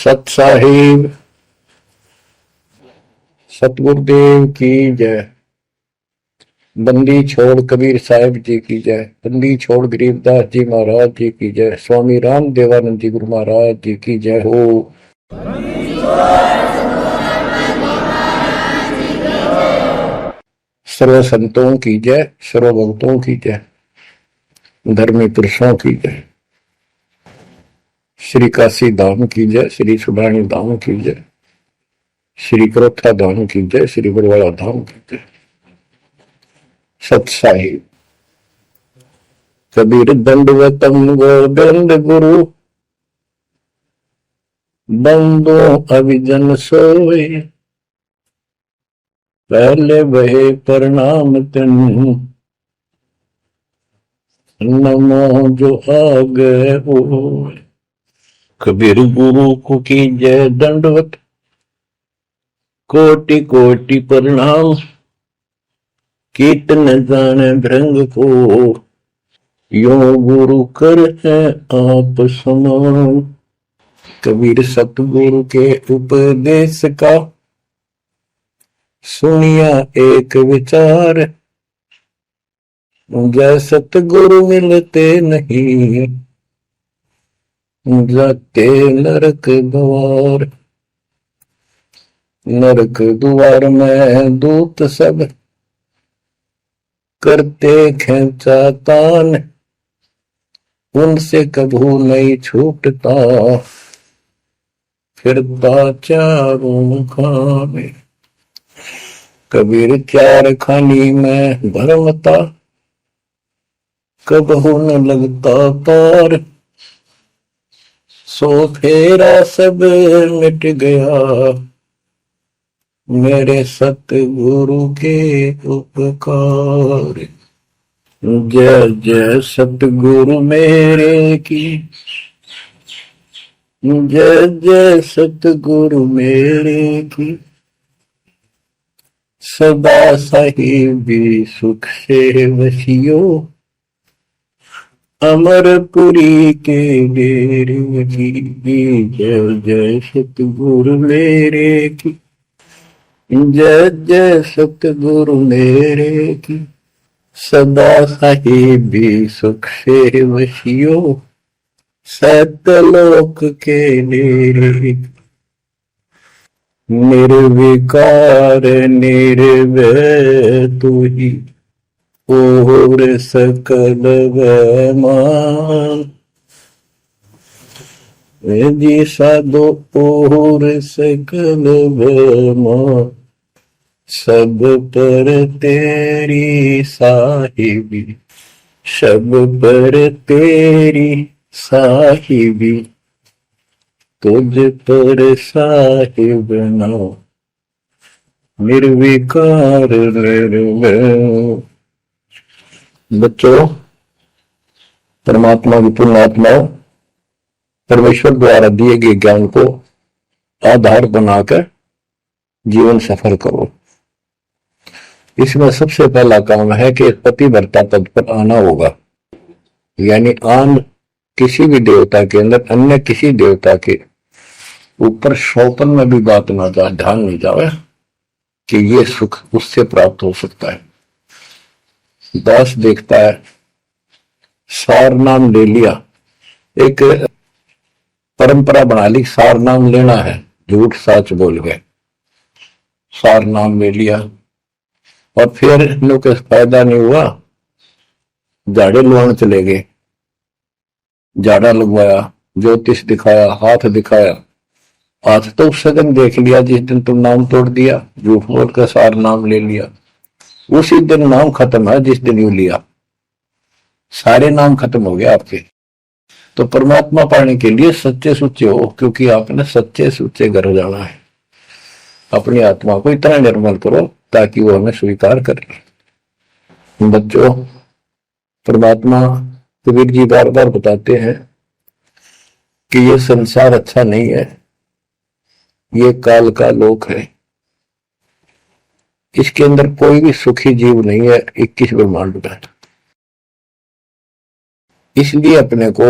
सत साहिब सतगुरुदेव की जय। बंदी छोड़ कबीर साहिब जी की जय। बंदी छोड़ गरीबदास जी महाराज जी की जय। स्वामी राम देवानंद जी गुरु महाराज जी की जय हो। सर्व संतों की जय, सर्व भक्तों की जय, धर्मी पुरुषों की जय। श्री काशी धाम की जय, श्री सुडानी धाम की जय, श्री करोथा धाम की जय, श्री बरवाड़ा धाम की जय। सत साहिब कबीर दंडवतम गोविंद गुरु, बंदो अभिजन सोए, पहले वहे प्रणाम तिन, नमो जो आगे हो। कबीर गुरु को की जय दंडवत, कोटि कोटि प्रणाम, कीर्तन जाने भृंग को, यो गुरु कर है आप समान। कबीर सतगुरु के उपदेश का सुनिया एक विचार, जय सतगुरु मिलते नहीं, जाते नरक द्वार। नरक द्वार में दूत सब करते खेचा तान, उनसे कभू नहीं छूटता, फिरता चारों खाने। कबीर चार खानी में भरमता, कबहू न लगता पार, सो फेरा सब मिट गया, मेरे सतगुरु के उपकार। जय जय सतगुरु मेरे की, जय जय सतगुरु मेरे की, सदा साहिबी सुख से वसियो, अमरपुरी के डेरे की। जय जय सतगुरु मेरे की, जय जय सतगुरु मेरे की, सदा साहिबी सुख से वसियो, सतलोक के डेरे। निर्विकार निर्भय तू ही, और सकल वैमान, जी साधो और सकल वैमान, सब पर तेरी साहिबी, सब पर तेरी साहिबी, तुझ पर साहिब नाम, निर्विकार निर्भय। बच्चों, परमात्मा की पुण्यात्माओं, परमेश्वर द्वारा दिए गए ज्ञान को आधार बनाकर जीवन सफल करो। इसमें सबसे पहला काम है कि पतिव्रता पद पर आना होगा, यानी आन किसी भी देवता के अंदर अन्य किसी देवता के ऊपर शौपन में भी बात ना जाए, ध्यान नहीं जाए कि ये सुख उससे प्राप्त हो सकता है। दास देखता है, सार नाम ले लिया, एक परंपरा बना ली, सार नाम लेना है, झूठ सच बोल गए, सार नाम ले लिया और फिर इन लोग फायदा नहीं हुआ, झाड़े लुआने चले गए, झाड़ा लगवाया, ज्योतिष दिखाया, हाथ दिखाया, हाथ तो उस दिन देख लिया जिस दिन तुम नाम तोड़ दिया, झूठ बोल कर सार नाम ले लिया, उसी दिन नाम खत्म है जिस दिन यू लिया, सारे नाम खत्म हो गए आपके। तो परमात्मा पाने के लिए सच्चे सुच्चे हो, क्योंकि आपने सच्चे सुच्चे घर जाना है। अपनी आत्मा को इतना निर्मल करो ताकि वो हमें स्वीकार करे। बच्चों, परमात्मा कबीर जी बार बार बताते हैं कि ये संसार अच्छा नहीं है, ये काल का लोक है, इसके अंदर कोई भी सुखी जीव नहीं है 21 ब्रह्मांड में। इसलिए अपने को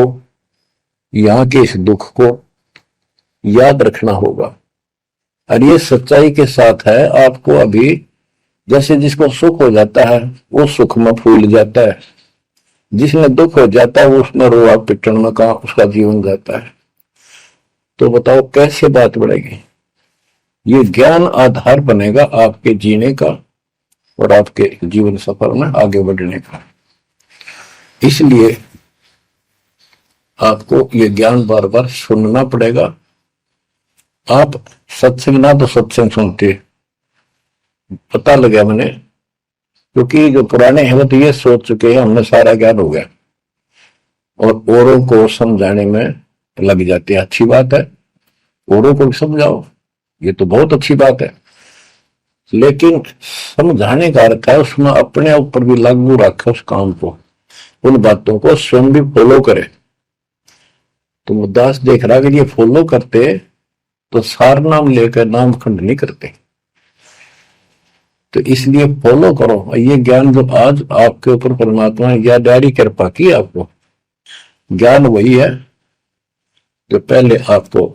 यहाँ के इस दुख को याद रखना होगा। और ये सच्चाई के साथ है। आपको अभी जैसे जिसको सुख हो जाता है वो सुख में फूल जाता है, जिसमें दुख हो जाता है वो उसमें रोआ पिटन में का उसका जीवन जाता है। तो बताओ कैसे बात बढ़ेगी। ये ज्ञान आधार बनेगा आपके जीने का और आपके जीवन सफर में आगे बढ़ने का। इसलिए आपको ये ज्ञान बार बार सुनना पड़ेगा। आप सत्संग ना तो सत्संग सुनते, पता लगा मैंने, क्योंकि जो पुराने हैं वो तो ये सोच चुके हैं हमने सारा ज्ञान हो गया और औरों को समझाने में लग जाते हैं। अच्छी बात है, औरों को भी समझाओ, ये तो बहुत अच्छी बात है, लेकिन समझाने का अर्थ है उसमें अपने ऊपर भी लागू रखे उस काम को, उन बातों को स्वयं भी फॉलो करे। तो मुद्दास देख रहा कि ये फॉलो करते तो सार नाम लेकर नाम खंड नहीं करते। तो इसलिए फॉलो करो। ये ज्ञान जो आज आपके ऊपर परमात्मा ने या डायरी कृपा की, आपको ज्ञान वही है जो पहले आपको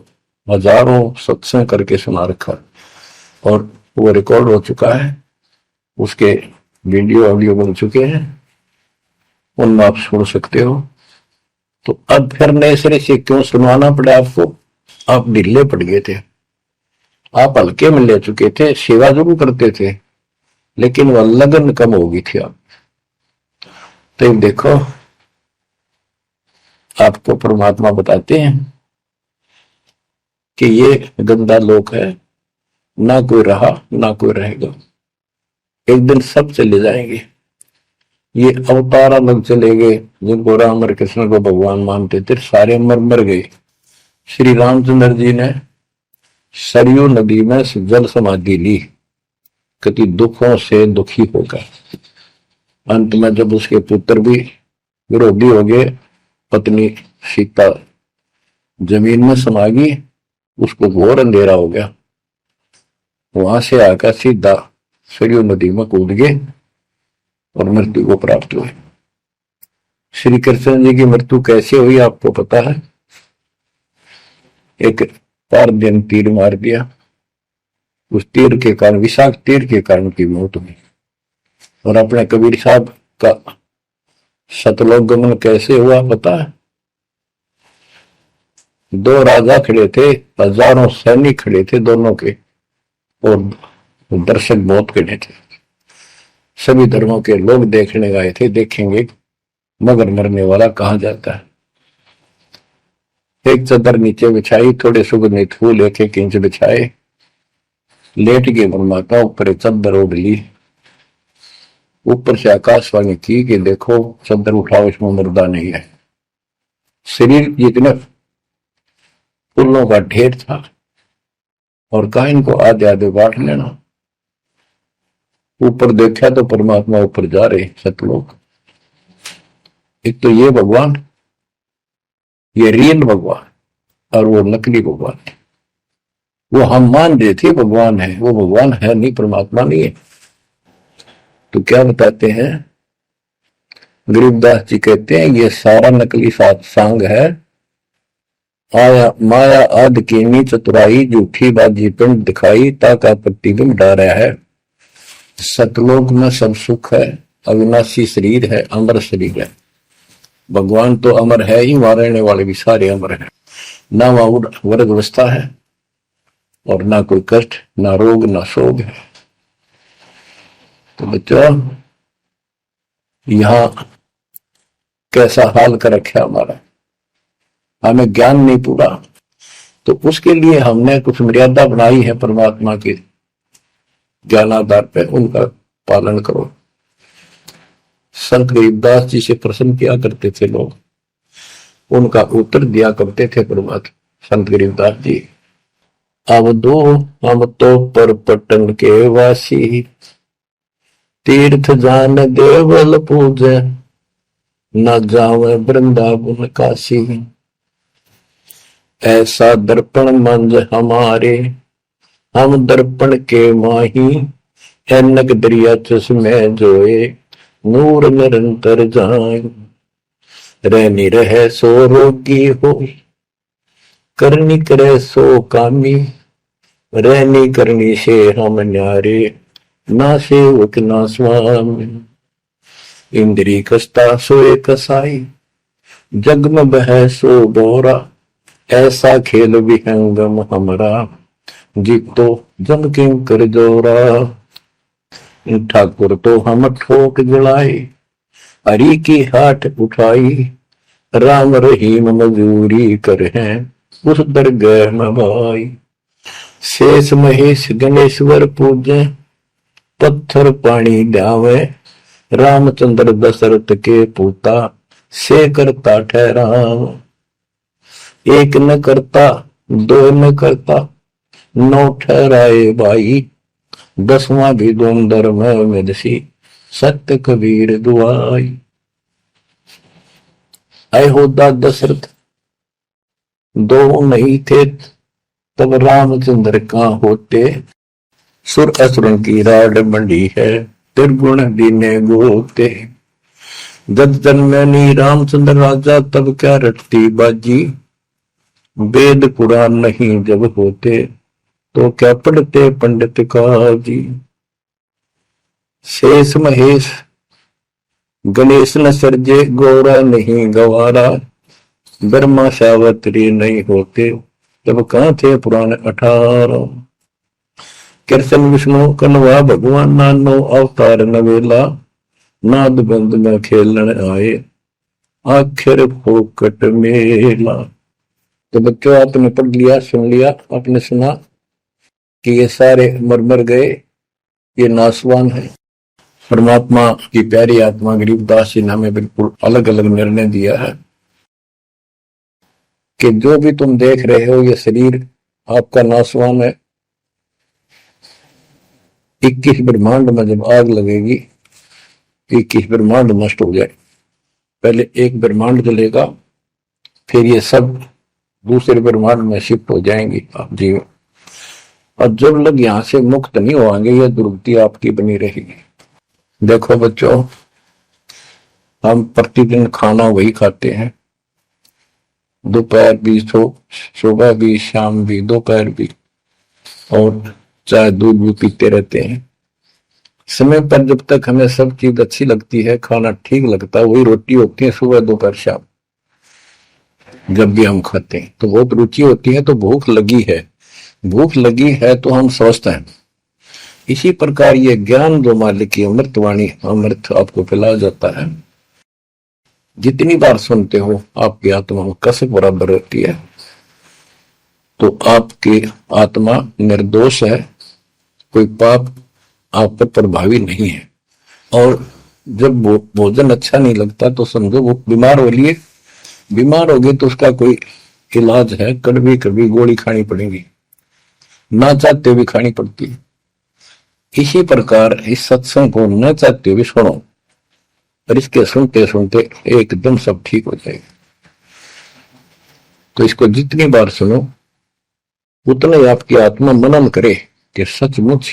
हजारों सत्संग करके सुना रखा और वो रिकॉर्ड हो चुका है, उसके वीडियो ऑडियो बन चुके हैं, उनमें आप सुन सकते हो। तो अब फिर नए सिरे से क्यों सुनवाना पड़ा आपको? आप ढीले पड़ गए थे, आप हल्के में ले चुके थे, सेवा जरूर करते थे लेकिन वह लगन कम हो गई थी आप। तो देखो आपको परमात्मा बताते हैं कि ये गंदा लोक है, ना कोई रहा ना कोई रहेगा, एक दिन सब चले जाएंगे। ये अवतार अलग चले गए, जिनको राम और कृष्ण को भगवान मानते थे सारे मर गए। श्री रामचंद्र जी ने सरयू नदी में जल समाधि ली, कति दुखों से दुखी होकर। अंत में जब उसके पुत्र भी विरोधी हो गए, पत्नी सीता जमीन में समा गई, उसको घोर अंधेरा हो गया, वहां से आकर सीधा सरयू नदी में कूद गए और मृत्यु को प्राप्त हुए। श्री कृष्ण जी की मृत्यु कैसे हुई आपको पता है? एक पारदन तीर मार दिया, उस तीर के कारण, विषाक्त तीर के कारण की मौत हुई। और अपने कबीर साहब का सतलोक गमन कैसे हुआ पता है? दो राजा खड़े थे, हजारों सैनिक खड़े थे दोनों के, और दर्शक बहुत खड़े थे, सभी धर्मों के लोग देखने गए थे, देखेंगे मगर मरने वाला कहां जाता है। एक चादर नीचे बिछाई, थोड़े सुगंधित फूल एक एक इंच बिछाए, लेट के परमात्मा ऊपर चादर ओढ़ ली, ऊपर से आकाशवाणी की कि देखो चादर उठाओ, इसमें मुर्दा नहीं है। शरीर जितने फूलों का ढेर था और कहा इनको आधे आधे बांट लेना। ऊपर देखा तो परमात्मा ऊपर जा रहे सतलोक। एक तो ये भगवान, ये रियल भगवान, और वो नकली भगवान। वो हम मान रहे थे भगवान है, वो भगवान है नहीं, परमात्मा नहीं है। तो क्या बताते हैं गरीबदास जी, कहते हैं ये सारा नकली सत्संग है, आया माया आदि कीनी चतुराई, झूठी बाजी पिंड दिखाई, ताका प्रतिबिंब डारा है। सतलोक में सब सुख है, अविनाशी शरीर है, अमर शरीर है। भगवान तो अमर है ही, वहां रहने वाले भी सारे अमर हैं। ना वहां वर्ग अवस्था है और ना कोई कष्ट, ना रोग, ना शोक है। तो बच्चों यहां कैसा हाल कर रखा हमारा, हमें ज्ञान नहीं पूरा, तो उसके लिए हमने कुछ मर्यादा बनाई है परमात्मा के ज्ञानाधार पे, उनका पालन करो। संत गरीबदास जी से प्रश्न किया करते थे लोग, उनका उत्तर दिया करते थे परमात्मा संत गरीबदास जी। अब दो हम तो पर पटन के वासी, तीर्थ जान देवल पूजे, न जावे वृंदावन काशी। ऐसा दर्पण मंज हमारे, हम दर्पण के माही, ऐनक दरिया चश्मे जोए, नूर निरंतर जाए। रहनी रहे सो रोगी हो, करनी करे सो कामी, रहनी करनी से हम न्यारे, ना सेवक ना स्वामी। इंद्री कसता सोए कसाई, जग में बह सो बोरा, ऐसा खेल विहंगम हमरा, जीतो जम किं कर जोरा। ठाकुर तो हम ठोक जड़ाए, हरि की हाट उठाई, राम रहीम मजूरी कर हैं उस दरगाह में भाई। शेष महेश गणेश्वर पूजे, पत्थर पानी ड्यावे, रामचंद्र दशरथ के पूता, से करता ठहराव। एक न करता दो न करता, नौ ठहराए भाई, 10वां भी धुंधर में दसी, सत्य कबीर दुआई। ऐ होदा दशरथ दो नहीं थे, तब रामचंद्र कहाँ होते, सुर असुरन की राड मंडी है, त्रिगुण दीने गोते। जब जन्मनी रामचंद्र राजा, तब क्या रटती बाजी, वेद पुराण नहीं जब होते, तो क्या पढ़ते पंडित काजी। शेष महेश गणेश न सर्जे, गौरा नहीं गवारा, ब्रह्मा सावत्री नहीं होते, तब कहाँ थे पुराण 18। कृष्ण विष्णु कन्वा भगवान, नानो अवतार नवेला, नाद बंद में खेलन आए, आखिर फोकट मेला। तो बच्चों आपने पढ़ लिया, सुन लिया, आपने सुना कि ये सारे मर मर गए, ये नासवान है। परमात्मा की प्यारी आत्मा गरीबदास जी ने हमें बिल्कुल अलग अलग निर्णय दिया है कि जो भी तुम देख रहे हो ये शरीर आपका नासवान है। 21 ब्रह्मांड में जब आग लगेगी, 21 ब्रह्मांड नष्ट हो जाए, पहले एक ब्रह्मांड जलेगा, फिर ये सब दूसरे ब्रह्मांड में शिफ्ट हो जाएंगे आप जीव। और जब लग यहां से मुक्त नहीं होंगे, ये दुर्गति आपकी बनी रहेगी। देखो बच्चों, हम प्रतिदिन खाना वही खाते हैं, दोपहर भी, सुबह भी, शाम भी, दोपहर भी, और चाय दूध भी पीते रहते हैं। समय पर जब तक हमें सब चीज अच्छी लगती है, खाना ठीक लगता है, वही रोटी होती है सुबह दोपहर शाम। जब भी हम खाते हैं तो बहुत रुचि होती है, तो भूख लगी है, भूख लगी है तो हम स्वस्थ हैं। इसी प्रकार ये ज्ञान जो मालिक की अमृतवाणी, अमृत आपको पिलाया जाता है, जितनी बार सुनते हो आपकी आत्मा में कसक बराबर रहती है। तो आपकी आत्मा निर्दोष है, कोई पाप आप पर प्रभावी नहीं है। और जब भोजन अच्छा नहीं लगता तो समझो वो बीमार हो लिए, बीमार हो गए तो उसका कोई इलाज है, कड़वी कड़वी गोली खानी पड़ेगी, ना चाहते भी खानी पड़ती है। इसी प्रकार इस सत्संग को न चाहते भी सुनो, और इसके सुनते सुनते एकदम सब ठीक हो जाएगा। तो इसको जितनी बार सुनो उतना ही आपकी आत्मा मनन करे कि सचमुच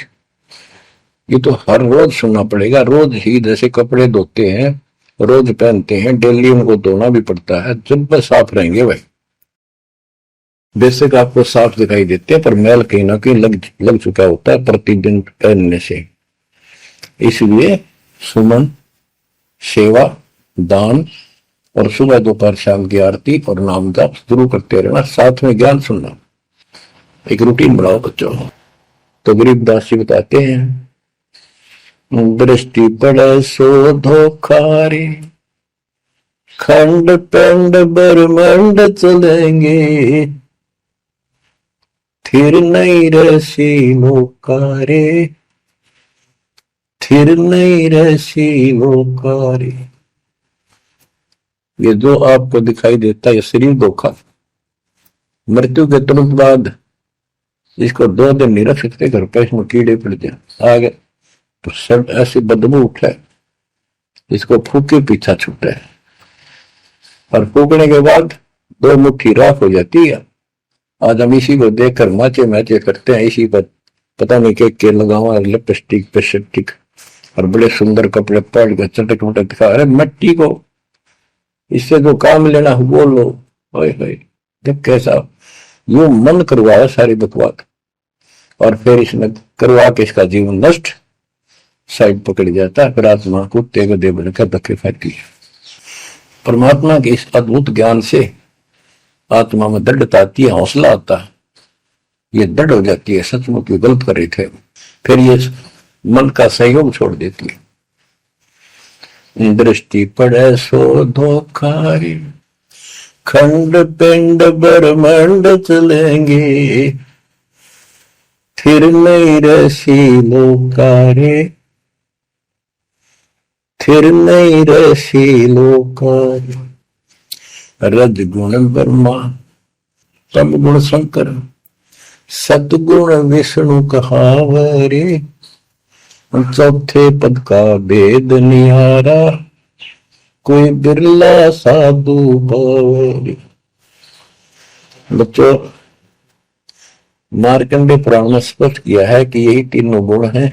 ये तो हर रोज सुनना पड़ेगा। रोज ही जैसे कपड़े धोते हैं, रोज पहनते हैं, डेली उनको धोना भी पड़ता है, जब वह साफ रहेंगे भाई। बेशक आपको साफ दिखाई देते हैं, पर मैल कहीं ना कहीं लग चुका होता है प्रतिदिन पहनने से। इसलिए सुमन, सेवा, दान और सुबह दोपहर शाम की आरती और नाम जाप जरूर करते रहना, साथ में ज्ञान सुनना। एक रूटीन बनाओ बच्चों। तो गरीबदास जी बताते हैं, दृष्टि पड़े सो धोखा रे, खंड पेंड ब्रह्मांड चलेंगे, थिर नहीं रसी मोकारे, थिर नहीं रसी मोकारे। ये जो आपको दिखाई देता है ये शरीर धोखा, मृत्यु के तुरंत बाद इसको 2 दिन नहीं रख सकते घर पे, इसमें कीड़े पड़ जाए आगे तो सब ऐसी बदबू उठे, इसको फूके पीछा छूटे, और फूकने के बाद 2 मुट्ठी राख हो जाती है। आज हम इसी को देखकर माचे मैचे करते हैं, इसी पर पता नहीं के लगावा, लिपस्टिक पेस्टिक और बड़े सुंदर कपड़े पहन कर चटक मटक दिखा। अरे मिट्टी को, इससे जो काम लेना बोल लो, जब कैसा यूं मन करवाया सारी बकवाद, और फिर इसने करवा के इसका जीवन नष्ट साइड पकड़ जाता है। फिर आत्मा को तेग दे बनकर धक्के फेंकती है। परमात्मा के इस अद्भुत ज्ञान से आत्मा में दृढ़ता आती है, हौसला आता है, ये दृढ़ हो जाती है, सचमुच ये गलत कर रहे थे। फिर ये मन का सहयोग छोड़ देती है। दृष्टि पड़े सो धोखारी, खंड पिंड ब्रह्मांड चलेंगे, फिर नहीं रसी लोकारे, फिर नहीं रसी लोकारे। रजगुण ब्रह्मा, तम गुण शंकर, सतगुण विष्णु कहावरे, चौथे पद का भेद निहारा, कोई बिरला साधु पावरे। बच्चों, मार्कंडे पुराण में स्पष्ट किया है कि यही तीनों गुण हैं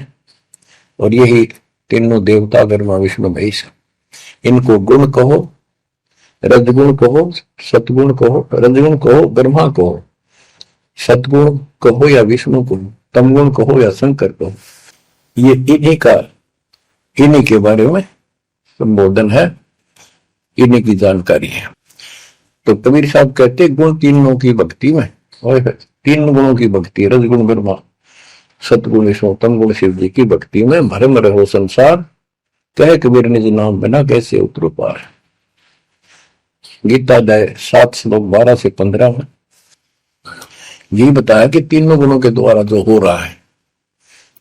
और यही तीनों देवता ब्रह्मा विष्णु महेश। इनको गुण कहो, रजगुण कहो, सतगुण कहो, रजगुण कहो ब्रह्मा कहो, सतगुण कहो या विष्णु कहो, तमगुण कहो या शंकर कहो, ये इन्हीं के बारे में संबोधन है, इन्हीं की जानकारी है। तो कबीर साहब कहते गुण तीनों की भक्ति में, और तीन गुणों की भक्ति, रजगुण ब्रह्मा, सतगुण विष्णु, तमगुण शिव जी की भक्ति में भरम रहो संसार, कहे कबीर निज नाम बिना कैसे उतरो पार। गीता अध्याय 7 श्लोक 12 से 15 में ये बताया कि तीनों गुणों के द्वारा जो हो रहा है,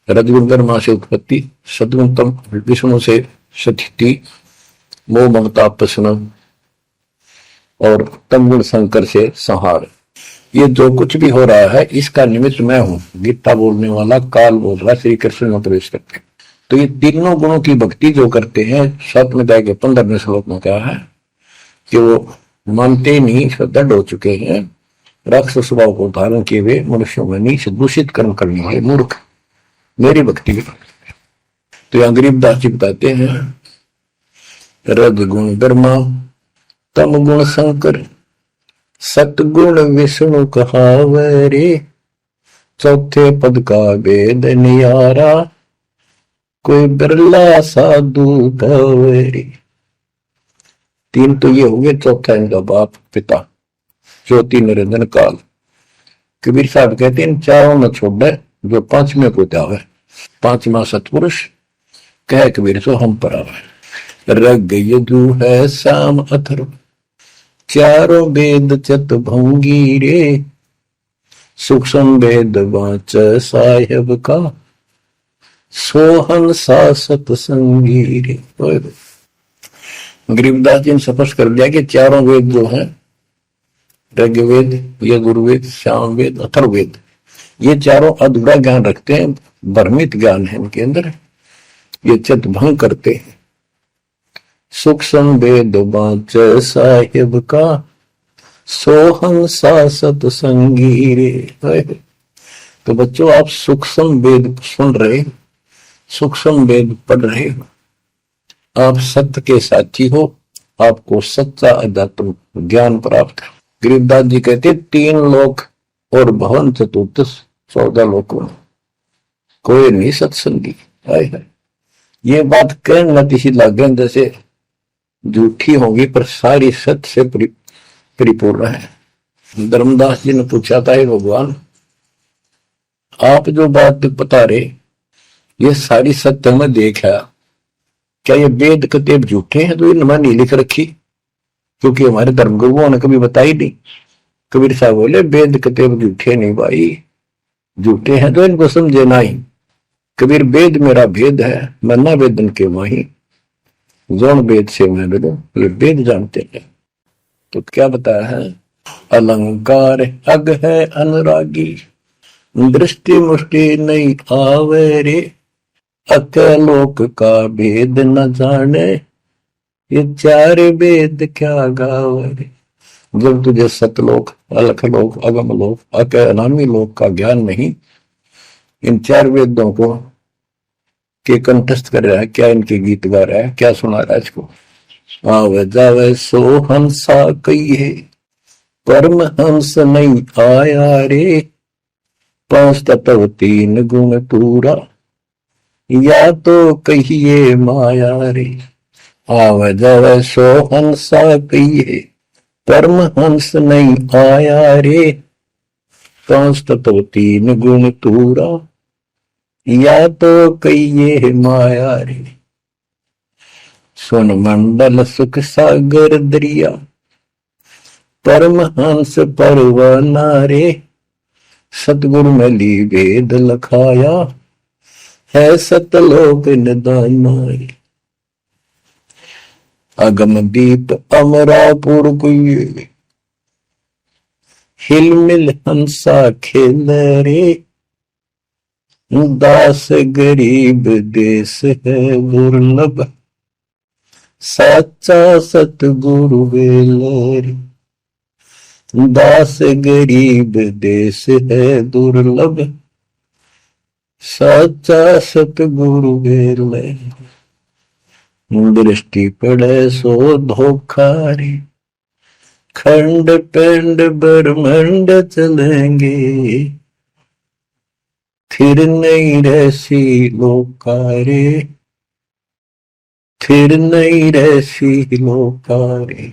रजगुण ब्रह्मा से उत्पत्ति, सतगुण तम विष्णु से स्थिति, मोह ममता प्रश्न, और तमगुण शंकर से संहार। ये जो कुछ भी हो रहा है इसका निमित्त मैं हूं। गीता बोलने वाला काल बोल रहा, श्री कृष्ण में प्रवेश करते। तो ये तीनों गुणों की भक्ति जो करते हैं, 7वें अध्याय के 15वें श्लोक में कहा है कि वो मानते नहीं, दृढ़ हो चुके हैं, राक्षस स्वभाव को धारण किए हुए मनुष्यों में नीच दूषित कर्म करने वाले मूर्ख मेरी भक्ति भी। तो यहाँ गरीबदास जी बताते हैं, रजगुण ब्रह्मा, तम गुण शंकर, सतगुण विष्णु कहावरे, चौथे पद का भेद नियारा, कोई बिरला साधु पावरे। तीन तो ये हो गए, चौथा इनका बाप पिता ज्योति निरंजन काल। कबीर साहब कहते हैं इन चारों में छोड़ जो पांचवें को जावे, पांचवा सतपुरुष कह कबीर सो हम पर आवे। रग यदु है शाम अथर्व, चारों वेद चत भंगी रे, सूक्ष्म वेद वाच साहेब का, सोहन सा सतसंगी रे। गरीबदास जी ने स्पष्ट कर दिया कि चारों वेद जो हैं, ऋग्वेद, यजुर्वेद, सामवेद, अथर्ववेद, ये चारों अधूरा ज्ञान रखते हैं, भ्रमित ज्ञान है इनके अंदर, ये चित भंग करते हैं। सूक्ष्म वेद वाच साहिब का, सोहम सा सतसंगी रे। तो बच्चों, आप सूक्ष्म वेद सुन रहे, सूक्ष्म वेद पढ़ रहे हो, आप सत्य के साथी हो, आपको सच्चा अध्यात्म ज्ञान प्राप्त है। गरीबदास जी कहते 3 लोक और भवन चतुर्थ 14 लोकों में कोई नहीं सत्संगी। ये बात कहना सी लागे जैसे झूठी होगी, पर सारी सत्य से परिपूर्ण है। धर्मदास जी ने पूछा था, भगवान आप जो बात बता रहे ये सारी सत्य में देखा, क्या ये वेद कतेब झूठे हैं तो इनमें नहीं लिख रखी? क्योंकि हमारे धर्मगुरुओं ने कभी बताई नहीं। कबीर साहब बोले वेद कतेब झूठे नहीं भाई, झूठे हैं तो इनको समझे नहीं। कबीर वेद मेरा भेद है, मैं ना वेदन के माही, जोन वेद से मैं मिलूं, वेद जानते हैं। तो क्या बताया है, अलंकार अग है अनुरागी, दृष्टि मुष्टि नहीं आवे रे, अकलोक का भेद न जाने, ये 4 वेद क्या गावे। जब तुझे सतलोक, अलखलोक, अगमलोक, अक अनामी लोक का ज्ञान नहीं, इन 4 वेदों को के कंठस्थ कर रहा है, क्या इनके गीत गा रहा है, क्या सुना रहा है इसको। आवे जावे सो हंसा कही है, परमहंस नहीं आया रे, 5 तत्व 3 गुण पूरा, या तो कहिए माया रे, आव जव सो हंसा कहिए, परमहंस नहीं आया रे, 5 तत्व 3 गुण पूरा, या तो कहिए माया रे। सुन मंडल सुख सागर दरिया, परमहंस परवाना रे, सतगुरु में ली वेद लखाया, है सतलोक निदाना रे। अगम दीप अमरापुर कुए, हिल मिल हंसा खेल रे, दास गरीब देश है दुर्लभ, साचा सतगुरु वेल, दास गरीब देश है दुर्लभ, साचा सतगुरु वेल, दृष्टि पड़े सो धोखा रे, खंड पिंड ब्रह्मंड चलेंगे, फिर नहीं रहसी लोकारे, फिर नहीं रहसी लोकारे।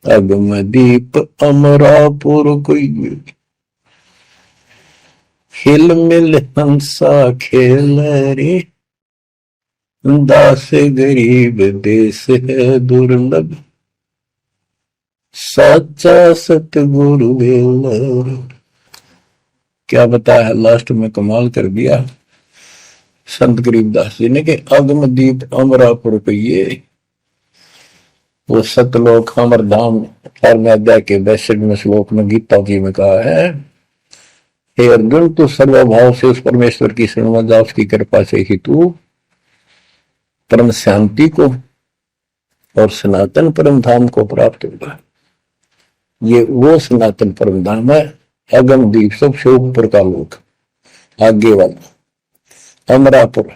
अगम दीप अमरापुर कोई, हिल मिल हंसा खेल रे, दास गरीब देश है दुर्लभ, साचा सतगुरु वेल। क्या बताया लास्ट में, कमाल कर दिया संत गरीबदास जी ने कि अगम दीप अमरापुर कहिए, वो सतलोक अमर धाम 18वें अध्याय के 62वें श्लोक में गीता जी में कहा है, हे अर्जुन तू सर्वभाव से उस परमेश्वर की शरण में जा, उसकी कृपा से ही तू परम शांति को और सनातन परम धाम को प्राप्त होगा। ये वो सनातन परम धाम है, अगम दीप सबसे ऊपर का लोक, आगे वाला अमरापुर,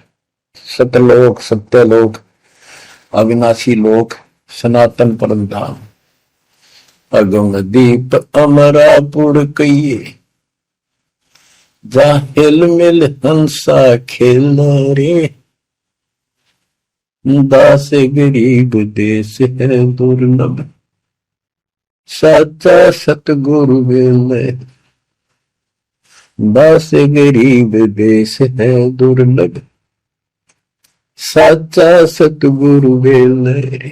सतलोक सत्यलोक, अविनाशी लोक, सनातन परम धाम। अगम दीप अमरापुर कहिए, जा हिल मिल हंसा खेल रे, दास गरीब देश है दुर्लभ, साचा सतगुरु वेल, दास गरीब देश है दुर्लभ, साचा सतगुरु वेल।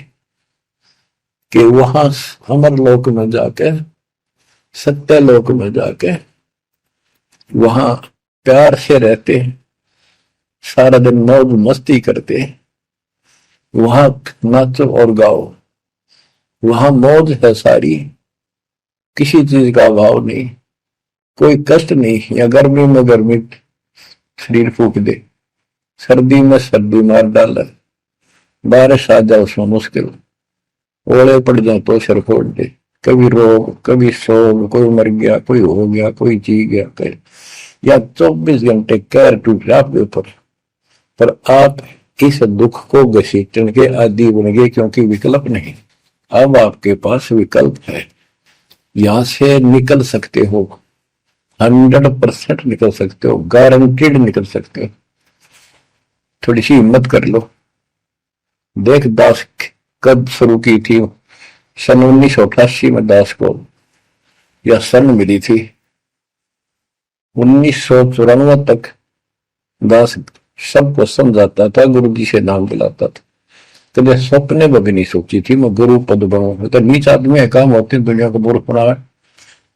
कि वहां अमर लोक में जाके, सत्य लोक में जाके वहां प्यार से रहते, सारा दिन मौज मस्ती करते, वहां नाचो और गाओ, वहां मौज है सारी, किसी चीज का अभाव नहीं, कोई कष्ट नहीं। या गर्मी में गर्मी शरीर फूक दे, सर्दी में सर्दी मार डाले, बारिश आ जाए उसमें मुश्किल, ओले पड़ जाए तो सर फोड़ दे, कभी रोग कभी शोक, कोई मर गया, कोई हो गया, कोई जी गया, कोई या 24 घंटे कैर टूट रहा आपके ऊपर, पर आप इस दुख को घसीटन के आदि बन गए, क्योंकि विकल्प नहीं। अब आपके पास विकल्प है, यहां से निकल सकते हो, 100% निकल सकते हो, गारंटीड निकल सकते हो। थोड़ी सी हिम्मत कर लो। देख दास कब शुरू की थी, सन 1988 में दास को यह सन मिली थी। 1994 तक दास सबको समझाता था, गुरु जी से नाम दिलाता था, कभी सपने में भी नहीं सोची थी मैं गुरु पद बनूं। तो नीच आदमी है, काम होते दुनिया को मूर्ख बनाए,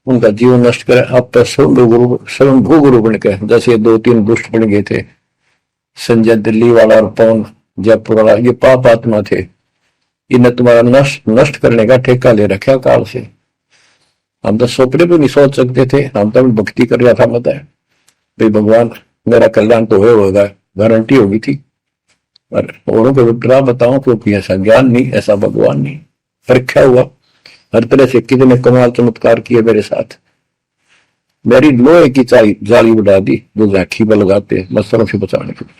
उनका जीवन नष्ट करे, आप स्वयंभू गुरु बन के, जैसे 2-3 दुष्ट बन गए थे, संजय दिल्ली वाला और पवन जयपुर वाला, ये पाप आत्मा थे, इन्हें तुम्हारा नष्ट करने का ठेका ले रखा काल से। हम तो सपने भी नहीं सोच सकते थे, हम तो भक्ति कर रहा था, बताए भाई भगवान मेरा कल्याण तो होगा, गारंटी होगी थी। और औरों को डरा बताऊं क्योंकि ऐसा ज्ञान नहीं, ऐसा भगवान नहीं। परीक्षा हुआ हर तरह से, कितने कमाल चमत्कार किए मेरे साथ, मेरी लोहे की जाली उड़ा दी जो राखी पर लगाते मच्छरों से बचाने के लिए।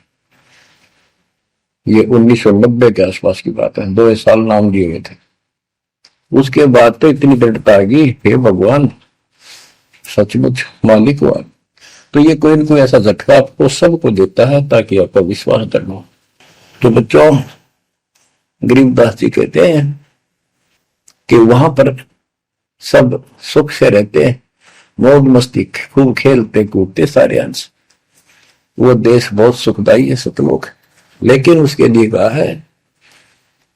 ये 1990 के आसपास की बात है, 2 साल नाम लिए हुए थे। उसके बाद तो इतनी दृढ़ता आ गई, हे भगवान सचमुच मालिक हुआ। तो ये कोई ना कोई ऐसा झटका आपको सबको देता है ताकि आपका विश्वास दृढ़ हो। तो बच्चों, गरीबदास जी कहते हैं कि वहां पर सब सुख से रहते हैं, मौज मस्ती खूब खेलते कूदते सारे अंश। वो देश बहुत सुखदायी है सतलोक, लेकिन उसके लिए कहा है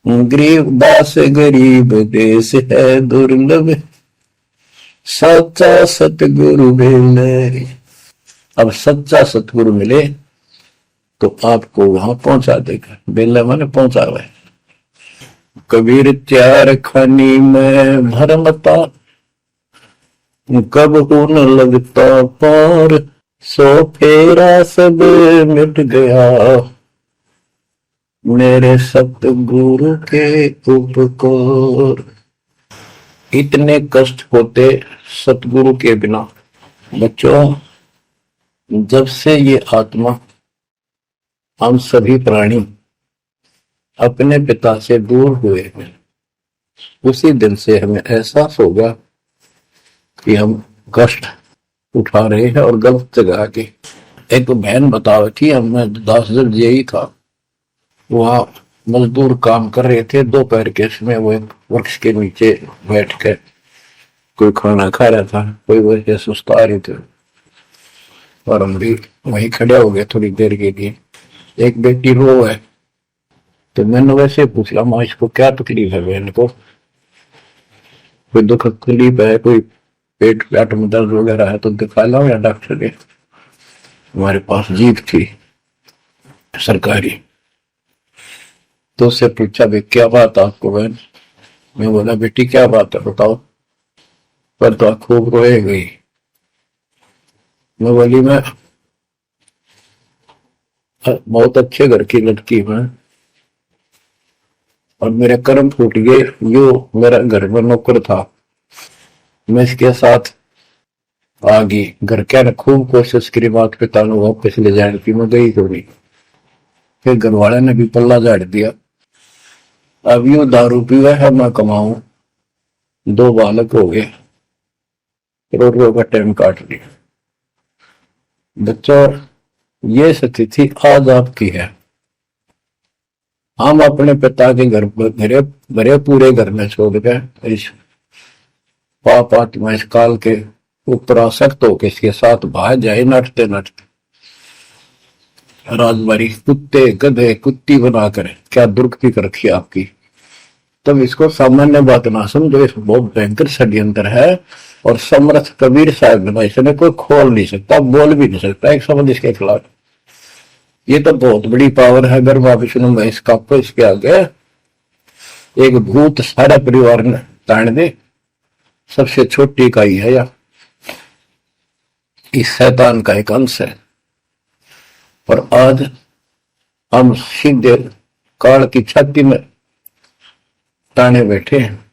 गरीबदास गरीब देश है दुर्लभ, सच्चा सतगुरु मिले। अब सच्चा सतगुरु मिले तो आपको वहां पहुंचा देगा। बेला माने पहुंचा हुआ है। कबीर चार खानी में भरमता, कब को न लगता पार, सो फेरा सब मिट गया, मेरे सतगुरु के उपकार। इतने कष्ट होते सतगुरु के बिना। बच्चों, जब से ये आत्मा, हम सभी प्राणी अपने पिता से दूर हुए हैं, उसी दिन से हमें एहसास होगा कि हम कष्ट उठा रहे हैं और गलत जगह के। एक तो बहन बताओ थी, हमें 10 दिन यही था, वहां मजदूर काम कर रहे थे, दोपहर के समय वो एक वृक्ष के नीचे बैठ कर कोई खाना खा रहा था, कोई वैसे सुस्ता रहे थे और हम भी वहीं खड़े हो गए थोड़ी देर के लिए। एक बेटी रो है, तो मैंने वैसे पूछ लिया, माँ इसको क्या तकलीफ है, बहन को कोई दुख तकलीफ है, कोई पेट में दर्द वगैरह है तो दिखा लो या डॉक्टर के। हमारे पास जीप थी सरकारी, तो उससे पूछा भाई क्या बात आपको बहन। मैं बोला बेटी क्या बात है बताओ। पर तो खूब रोए गई। मैं बोली मैं बहुत अच्छे घर की लड़की हूं और मेरे कर्म फूट गए। यो मेरा घर में नौकर था, मैं इसके साथ आ गई। घर क्या ने खूब कोशिश करी माता पिता ने वापस ले जाने की, मैं गई थोड़ी। फिर घर वाले ने भी पल्ला झाड़ दिया। अब यू दारू पीवा है, मैं कमाऊं, 2 बालक हो गए, करोड़ों का टाइम काट लिया। बच्चों, ये स्थिति आज आपकी है। हम अपने पिता के घर भरे पूरे घर में छोड़ के इस पाप आत्मा इस काल के ऊपर आसक्त होकर इसके साथ भाग जाए नटते नटते। राजबारी कुत्ते गधे कुत्ती बनाकर क्या दुर्गति कर रखी आपकी। तब इसको सामान्य बात ना समझो, इस बहुत भयंकर षड्यंत्र है। और समर्थ कबीर साहब ने इसने कोई खोल नहीं सकता, बोल भी नहीं सकता एक शब्द इसके खिलाफ। ये तो बहुत बड़ी पावर है। अगर वह विष्णु महेश का इसके आगे एक भूत सारा परिवार ने ताड़ दे, सबसे छोटी इकाई है या इस शैतान का एक अंश है। और आज हम सीधे काल की छाती में ताने बैठे हैं,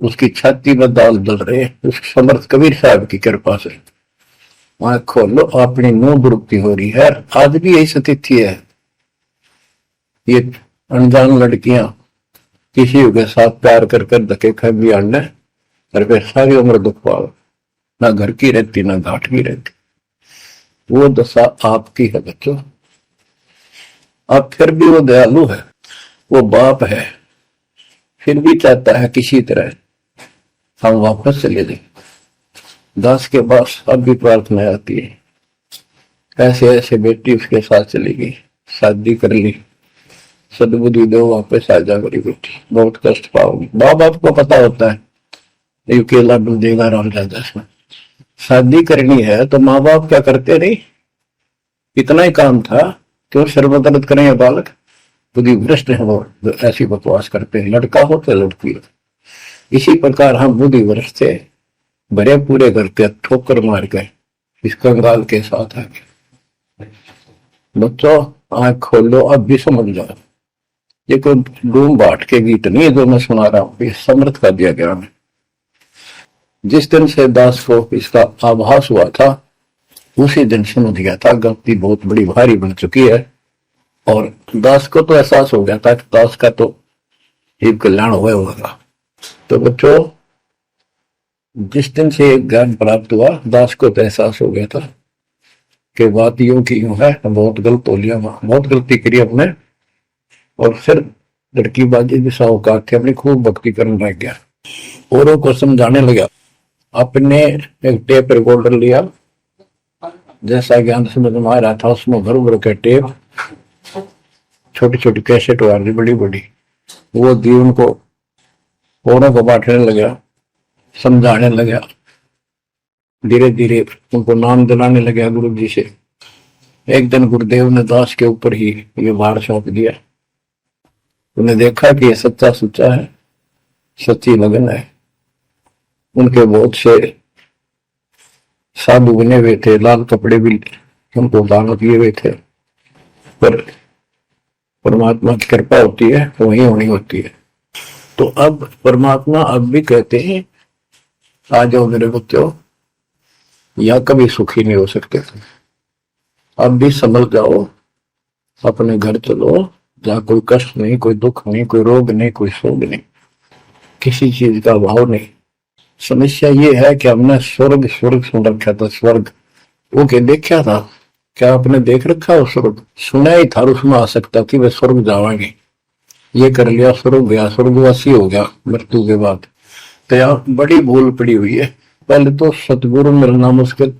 उसकी छाती में दाल दल रहे हैं उस समर्थ कबीर साहब की कृपा से। वहां खोलो अपनी मुंह दुरुक्ति हो रही है। आज भी यही स्थिति है। ये अनजान लड़कियां किसी के साथ प्यार कर कर धके खा भी आने और फिर सारी उम्र दुख पाओ, ना घर की रहती ना घाट की रहती। वो दशा आपकी है बच्चों। अब फिर भी वो दयालु है, वो बाप है, फिर भी चाहता है किसी तरह हम वापस चले जाए। दास के पास अब भी प्रार्थना आती है, ऐसे ऐसे बेटी उसके साथ चली गई, शादी कर ली, सदबुद्धि दो वापस आ जा मेरी बेटी, बहुत कष्ट पाओगी। माँ बाप को पता होता है ये केला डूब देगा राम दादा में। शादी करनी है तो माँ बाप क्या करते नहीं, इतना ही काम था क्यों सर्वदर्द करें या बालक। बुद्धि भ्रष्ट है वो, ऐसी बकवास करते हैं, लड़का हो तो लड़की हो। इसी प्रकार हम बुद्धि भ्रष्ट थे, भरे पूरे घर के ठोकर मार गए इस कंगाल के साथ आगे। बच्चों आंख खोलो, अब भी समझ जाओ ये कोई डूम बाट के गीत नहीं है जो मैं सुना रहा हूं, ये समर्थ का दिया गया है। जिस दिन से दास को इसका आभास हुआ था उसी दिन समझ गया था गलती बहुत बड़ी भारी बन चुकी है। और दास को तो एहसास हो गया था कि दास का तो एक कल्याण हुआ होगा। तो बच्चों, जिस दिन से ज्ञान प्राप्त हुआ, दास को तो एहसास हो गया था कि बात यूं की यूं है, बहुत गलत हो लिया, बहुत गलती करी हमने। और फिर लड़की बाजी दिशा औकात थे अपनी, खूब भक्ति करने लग गया, औरों को समझाने लगा। अपने एक टेप रिकॉर्डर लिया, जैसा ज्ञान समझ में आ रहा था उसमें भर भर के टेप, छोटी छोटी कैसेट वाली बड़ी बड़ी, वो दी उनको, औरों को बांटने लगा, समझाने लगा। धीरे धीरे उनको नाम दिलाने लगा गुरु जी से। एक दिन गुरुदेव ने दास के ऊपर ही ये भार सौंप दिया। उन्हें देखा कि ये सच्चा सुच्चा है, सच्ची लगन है। उनके बहुत से साधु बने हुए थे, लाल कपड़े भी उनको दान किए हुए थे, पर परमात्मा की कृपा होती है, वही होनी होती है। तो अब परमात्मा अब भी कहते हैं, आ जाओ मेरे बच्चों, या कभी सुखी नहीं हो सकते, अब भी समझ जाओ, अपने घर चलो, जहाँ कोई कष्ट नहीं, कोई दुख नहीं, कोई रोग नहीं, कोई शोक नहीं, किसी चीज का अभाव नहीं। समस्या ये है कि हमने स्वर्ग स्वर्ग सुन रखा था, स्वर्ग वो के देखा था, क्या आपने देख रखा हो स्वर्ग? सुना ही था, उसमें आ सकता कि वे स्वर्ग जावांगे, ये कर लिया स्वर्ग गया, स्वर्गवासी हो गया मृत्यु के बाद। तो यार बड़ी भूल पड़ी हुई है। पहले तो सतगुरु मिलना मुश्किल,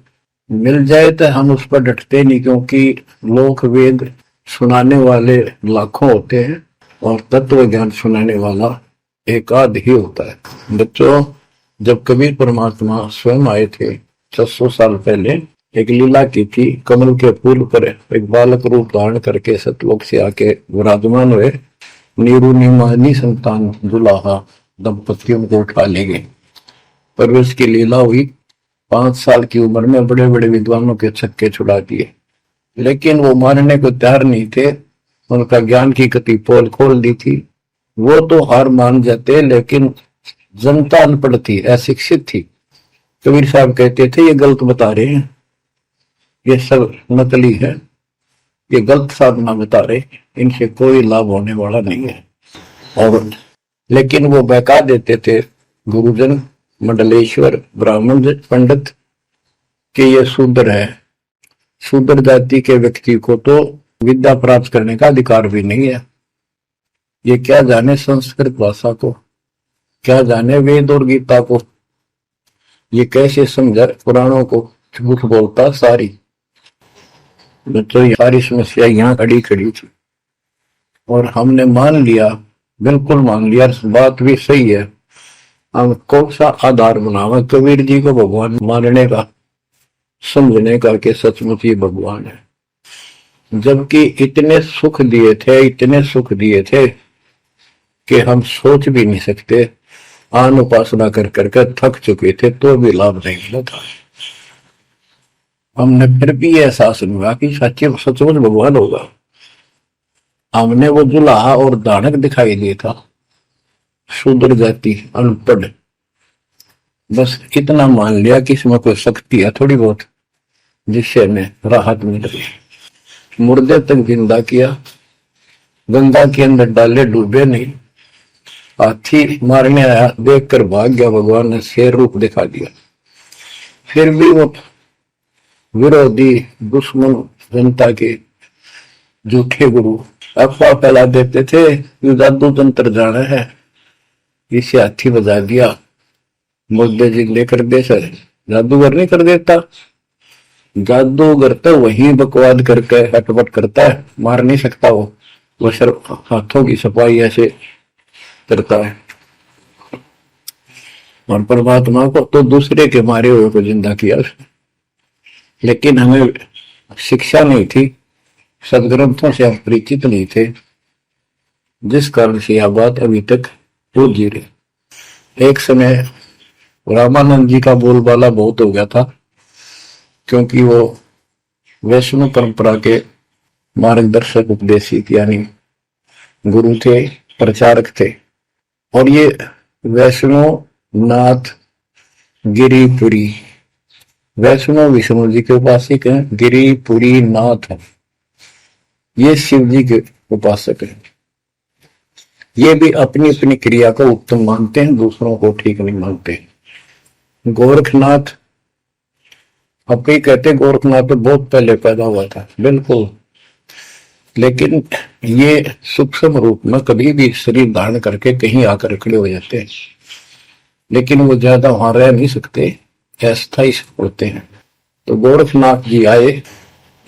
मिल जाए तो हम उस पर डटते नहीं, क्योंकि लोक वेद सुनाने वाले लाखों होते हैं और तत्व ज्ञान सुनाने वाला एक आध ही होता है। बच्चों, जब कबीर परमात्मा स्वयं आए थे 600 साल पहले, एक लीला की थी, कमल के फूल पर एक बालक रूप धारण करके सतलोक से आके विराजमान हुए। नीरू निमानी संतान दुलाहा दंपतियों को उठा ले गए। पर उसकी लीला हुई, 5 साल की उम्र में बड़े बड़े विद्वानों के छक्के छुड़ा दिए, लेकिन वो मानने को तैयार नहीं थे। उनका ज्ञान की गति पोल खोल दी थी, वो तो हार मान जाते, लेकिन जनता अनपढ़ थी, अशिक्षित थी। कबीर साहब कहते थे ये गलत बता रहे हैं, ये सब नकली है, ये गलत साधना बता रहे, इनसे कोई लाभ होने वाला नहीं है। और लेकिन वो बहका देते थे गुरुजन, मंडलेश्वर, ब्राह्मण, पंडित कि ये शूद्र है। शूद्र जाति के व्यक्ति को तो विद्या प्राप्त करने का अधिकार भी नहीं है। ये क्या जाने संस्कृत भाषा को, क्या जाने वेद और गीता को, ये कैसे समझा पुराणों को, झूठ बोलता सारी। बच्चों, सारी समस्या यहाँ खड़ी खड़ी थी और हमने मान लिया, बिल्कुल मान लिया, बात भी सही है। हम कौन सा आधार बनावे कबीर जी को भगवान मानने का, समझने का कि सचमुच ही भगवान है, जबकि इतने सुख दिए थे, इतने सुख दिए थे कि हम सोच भी नहीं सकते। आन उपासना कर करके थक चुके थे तो भी लाभ नहीं मिला था। हमने फिर भी एहसास नहीं हुआ कि सच्चे सचमुच भगवान होगा। हमने वो जुलाहा और दानक दिखाई दिया था, शूद्र जाति, अनपढ़, बस इतना मान लिया कि इसमें कोई शक्ति है थोड़ी बहुत, जिससे हमें राहत मिल रही। मुर्दे तक जिंदा किया, गंगा के अंदर डाले, डूबे नहीं। हाथी मारने आया, देखकर भाग गया, भगवान ने शेर रूप दिखा दिया। फिर भी वो विरोधी दुश्मन जनता के झूठे गुरु अफवाह फैला देते थे, ये जादू तंत्र जाना है, इसे हाथी बजा दिया, मुद्दे जिंदे कर दे। सर जादूगर नहीं कर देता, जादूगर तो वही बकवाद करके हटपट करता है, मार नहीं सकता वो सिर्फ हाथों की सफाई ऐसे करता है। और परमात्मा को तो दूसरे के मारे हुए को जिंदा किया उसने। लेकिन हमें शिक्षा नहीं थी, सदग्रंथों से हम परिचित नहीं थे, जिस कारण से यह बात अभी तक भूल जी रही। एक समय रामानंद जी का बोलबाला बहुत हो गया था, क्योंकि वो वैष्णव परंपरा के मार्गदर्शक उपदेशी यानी गुरु थे, प्रचारक थे। और ये वैष्णव नाथ गिरिपुरी, वैष्णव विष्णु जी के उपासक हैं, गिरिपुरी नाथ है, ये शिव जी के उपासक हैं। ये भी अपनी अपनी क्रिया को उत्तम मानते हैं, दूसरों को ठीक नहीं मानते। गोरखनाथ अब कई कहते गोरखनाथ तो बहुत पहले पैदा हुआ था, बिल्कुल, लेकिन ये सूक्ष्म रूप में कभी भी शरीर धारण करके कहीं आकर खड़े हो जाते हैं, लेकिन वो ज्यादा वहां रह नहीं सकते, अस्थायी होते हैं। तो गोरखनाथ जी आए,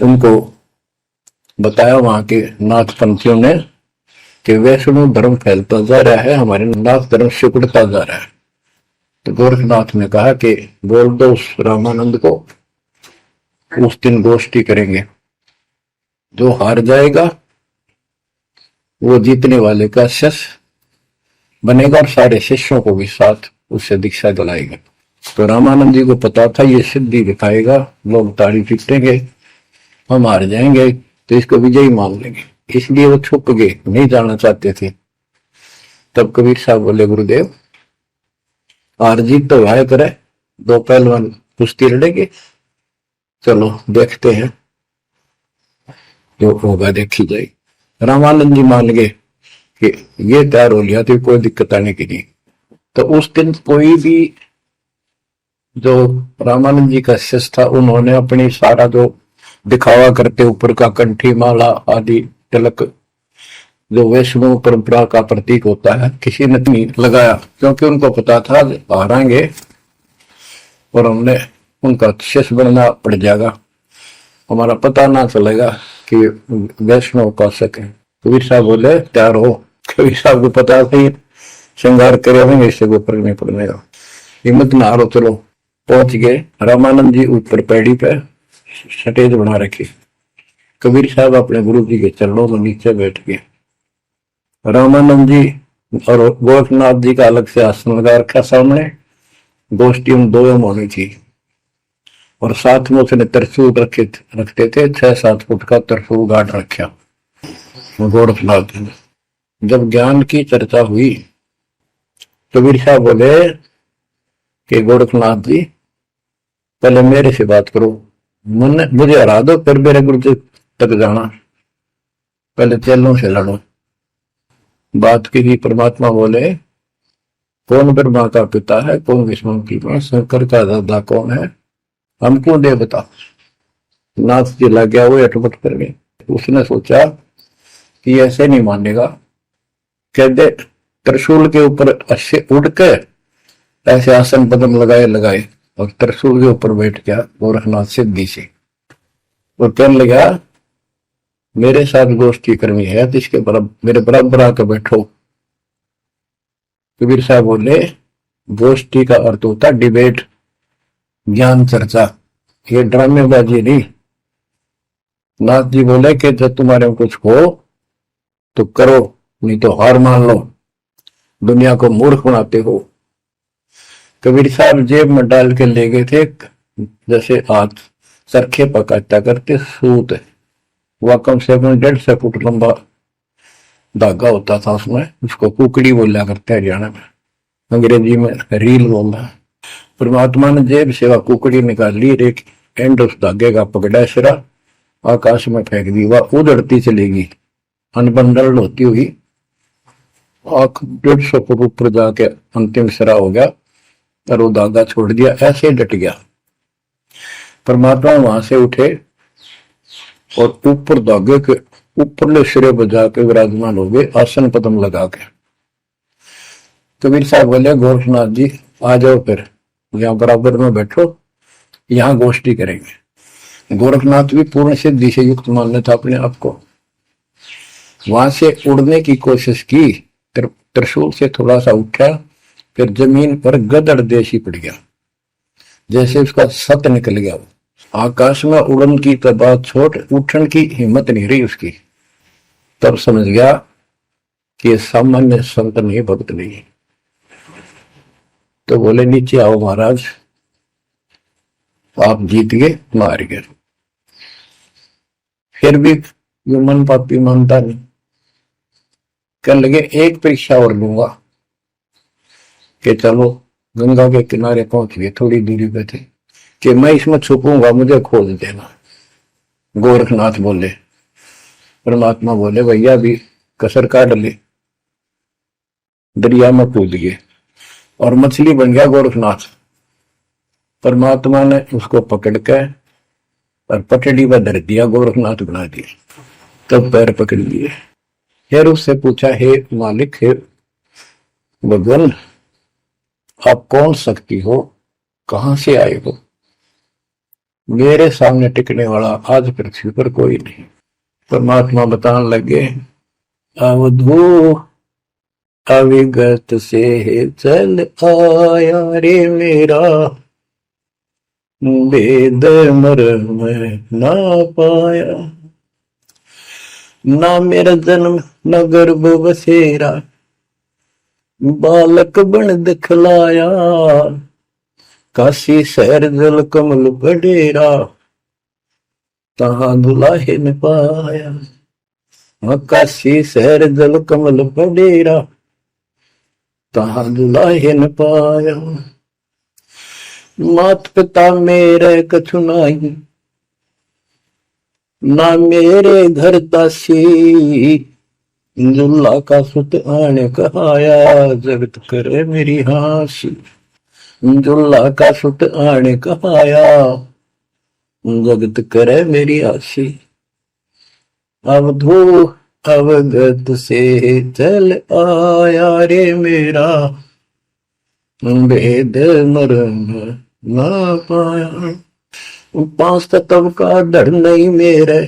उनको बताया वहां के नाथ पंथियों ने कि वैष्णव धर्म फैलता जा रहा है, हमारे नाथ धर्म सिकुड़ता जा रहा है। तो गोरखनाथ ने कहा कि बोल दो उस रामानंद को, उस दिन गोष्ठी करेंगे, जो हार जाएगा वो जीतने वाले का शिष्य बनेगा और सारे शिष्यों को भी साथ उससे दीक्षा दिलाएगा। तो रामानंद जी को पता था ये सिद्धि दिखाएगा, लोग ताड़ी पीटेंगे, हम हार जाएंगे, तो इसको विजयी मान लेंगे, इसलिए वो छुप गए, नहीं जाना चाहते थे। तब कबीर साहब बोले गुरुदेव हार जीत तो भाई करे, दो पहलवान कुश्ती लड़ेंगे, चलो देखते हैं, जो होगा देखी जाए। रामानंद जी मान गए कि ये तैयार हो लिया तो कोई दिक्कत आने की नहीं। तो उस दिन कोई भी जो रामानंद जी का शिष्य था, उन्होंने अपनी सारा जो दिखावा करते ऊपर का कंठी माला आदि तिलक जो वैष्णव परंपरा का प्रतीक होता है, किसी ने नहीं लगाया, क्योंकि उनको पता था हारेंगे और हमने उनका शिष्य बनना पड़ जाएगा, हमारा पता ना चलेगा कि वैष्णव उपासक है। कबीर साहब बोले तैयार हो। कबीर साहब को पता था श्रृंगार करे होंगे, इससे कोई फर्क नहीं पड़ेगा, हिम्मत ना हारो, चलो। पहुंच गए, रामानंद जी ऊपर पैड़ी पे स्टेज बना रखी, कबीर साहब अपने गुरु जी के चरणों में नीचे बैठ गए, रामानंद जी और गोरखनाथ जी का अलग से आसन लगा रखा सामने, गोष्ठी उन दो में होनी थी, और साथ में उसने त्रिशूल रखते थे, 6-7 फुट का त्रिशूल गाड़ रखा गोरखनाथ ने। जब ज्ञान की चर्चा हुई, कबीर साहब बोले कि गोरखनाथ जी पहले मेरे से बात करो, मुझे हरा दो, फिर मेरे गुरु जी तक जाना, पहले चेलों से लड़ो। बात की थी, परमात्मा बोले कौन ब्रह्मा का पिता है, कौन विष्णु की मां, शंकर का दादा कौन है, हमको दे बता। नाथ जी लग गया, वो अटपट कर गए। उसने सोचा कि ऐसे नहीं मानेगा, कहते त्रिशूल के ऊपर अच्छे उड़ के ऐसे आसन पदम लगाए और त्रिशूल के ऊपर बैठ गया गोरखनाथ सिद्धि से, और कहने लगा मेरे साथ गोष्ठी करनी है तो इसके मेरे बराबर आकर बैठो। कबीर साहब बोले गोष्ठी का अर्थ होता डिबेट, ज्ञान चर्चा, ये ड्रामेबाजी नहीं। नाथ जी बोले कि जब तुम्हारे में कुछ हो तो करो, नहीं तो हार मान लो, दुनिया को मूर्ख बनाते हो। कबीर साहब जेब में डाल के ले गए थे, जैसे हाथ चरखे पकाता करते सूत, वह कम से कम 150 फुट लंबा धागा होता था उसमें, उसको कुकड़ी बोला करते हरियाणा में, अंग्रेजी में रील बोलना। परमात्मा ने जेब से वह कुकड़ी निकाल ली, एक एंड उस धागे का पकड़ा, सिरा आकाश में फेंक दी, वह उड़ती चलेगी अनबंडल होती हुई, 150 फुट ऊपर जाके अंतिम सिरा हो गया, और वो धागा छोड़ दिया, ऐसे डट गया। परमात्मा वहां से उठे और ऊपर धागे के ऊपरले सिरे पर जाके विराजमान हो गए, आसन पदम लगा के। कबीर साहब बोले गोरखनाथ जी आ जाओ, फिर यहाँ बराबर में बैठो, यहाँ गोष्ठी करेंगे। गोरखनाथ भी पूर्ण सिद्धि से युक्त मान लेता अपने आप को, वहां से उड़ने की कोशिश की, त्रिशूल से थोड़ा सा उठा, फिर जमीन पर गदड़ देशी पड़ गया, जैसे उसका सत निकल गया। आकाश में उड़न की तो बात छोड़, उठन की हिम्मत नहीं रही उसकी। तब समझ गया कि ये सामान्य संत नहीं, भक्त नहीं। तो बोले नीचे आओ महाराज, आप जीत गए, मार गए। फिर भी ये मन पापी मानता नहीं, कहने लगे एक परीक्षा और लूंगा, कि चलो गंगा के किनारे पहुंच गए, थोड़ी दूरी पे थे, कि मैं इसमें छुपूंगा, मुझे खोज देना। गोरखनाथ बोले, परमात्मा बोले भैया भी कसर काट ले, दरिया में कूद गए और मछली बन गया गोरखनाथ। परमात्मा ने उसको पकड़ के और पटड़ी पर धर दिया, गोरखनाथ बना दिया। तब पैर पकड़ लिए। फिर उससे पूछा, हे मालिक, हे भगवान, आप कौन शक्ति हो, कहां से आए हो? मेरे सामने टिकने वाला आज पृथ्वी पर कोई नहीं। परमात्मा बताने लगे, अवधू अविगत से चल आया रे मेरा, वेद मर्म ना पाया। ना मेरा जन्म न गर्भ बसेरा, बालक बन दिखलाया। काशी शहर जल कमल बडेरा, तहां दुलाहे न पाया। काशी शहर जल कमल बडेरा, तहां दुलाहे न पाया। मात पिता मेरे कछु नाही, ना मेरे घर दासी। दुल्ला का सुत आने कहाया, जगत करे मेरी हासी। दुल्ला का सुत आने कहाया, जगत करे मेरी हासी। अवधू अवगत से चल आया रे मेरा, वेद मर्म ना पाया। 5 तत्व का धड़ नहीं मेरे,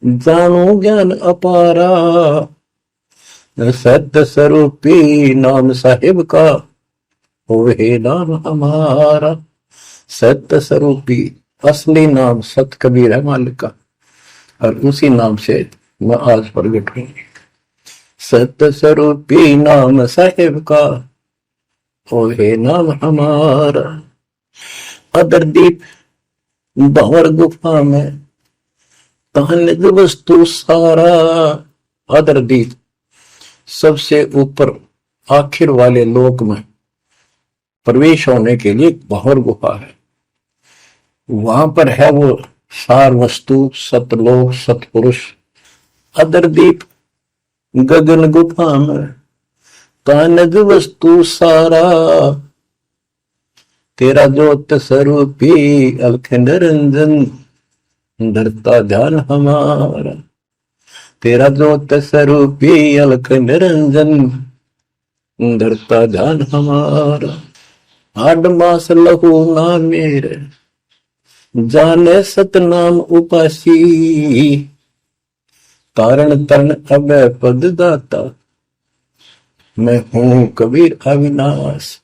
जानू ज्ञान अपारा। सत्य स्वरूपी नाम साहिब का, होवे नाम हमारा। सत्य स्वरूपी असली नाम सत कबीर है मालिक का, और उसी नाम से मैं आज प्रगट हूं। सत्य स्वरूपी नाम साहिब का, होवे नाम हमारा। अदरदीप भंवर गुफा में, तहनिज वस्तु सारा। अदरदीप सबसे ऊपर आखिर वाले लोक में प्रवेश होने के लिए भंवर गुफा है। वहां पर है वो सार वस्तु, सतलोक, सतपुरुष। अदरदीप गगन गुफा में, तहनिज वस्तु सारा। तेरा ज्योत स्वरूपी अलख निरंजन, धरता ध्यान हमारा। तेरा ज्योत स्वरूपी अलख निरंजन, धरता ध्यान हमारा। आठ मास लहू ना मेरे, जाने सतनाम उपासी। कारण तरण अभय पद दाता, मैं हूं कबीर अविनाश।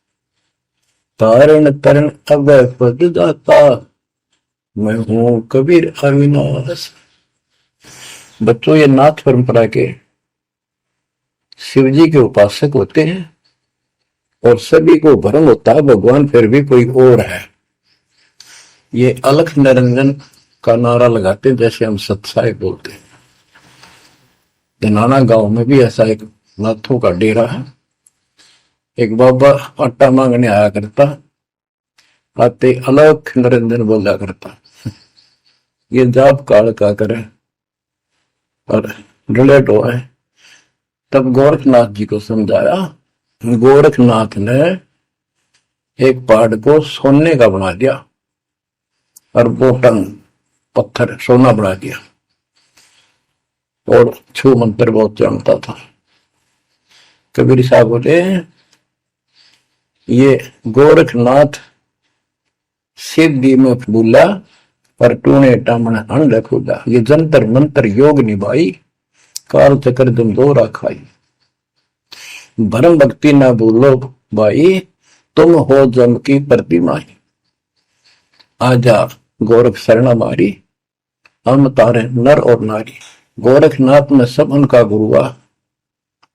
तारण तरण अभय पद दाता, मैं हूं कबीर अविनाश। बच्चों, ये नाथ परंपरा के शिव जी के उपासक होते हैं और सभी को भ्रम होता है भगवान फिर भी कोई और है। ये अलख निरंजन का नारा लगाते जैसे हम सत्साहिब बोलते हैं। धनाना गांव में भी ऐसा एक नाथों का डेरा है। एक बाबा आटा मांगने आया करता, आते अलख निरंजन बोला करता। ये जाप काल का करे और रिलेट हुआ है। तब गोरखनाथ जी को समझाया। गोरखनाथ ने एक पहाड़ को सोने का बना दिया और बोटन पत्थर सोना बना दिया और छू मंत्र बहुत जानता था। कबीर साहब बोले, ये गोरखनाथ सिद्धि में बोला पर टूने टामण अंड खुदा। ये जंतर मंत्र योग निभाई, काल चक्र तुम दोरा खाई। भरम भक्ति ना भूलो भाई, तुम हो जम की प्रतिमा। आजा गोरख शरण मारी, हम तारे नर और नारी। गोरखनाथ में सब उनका गुरुआ।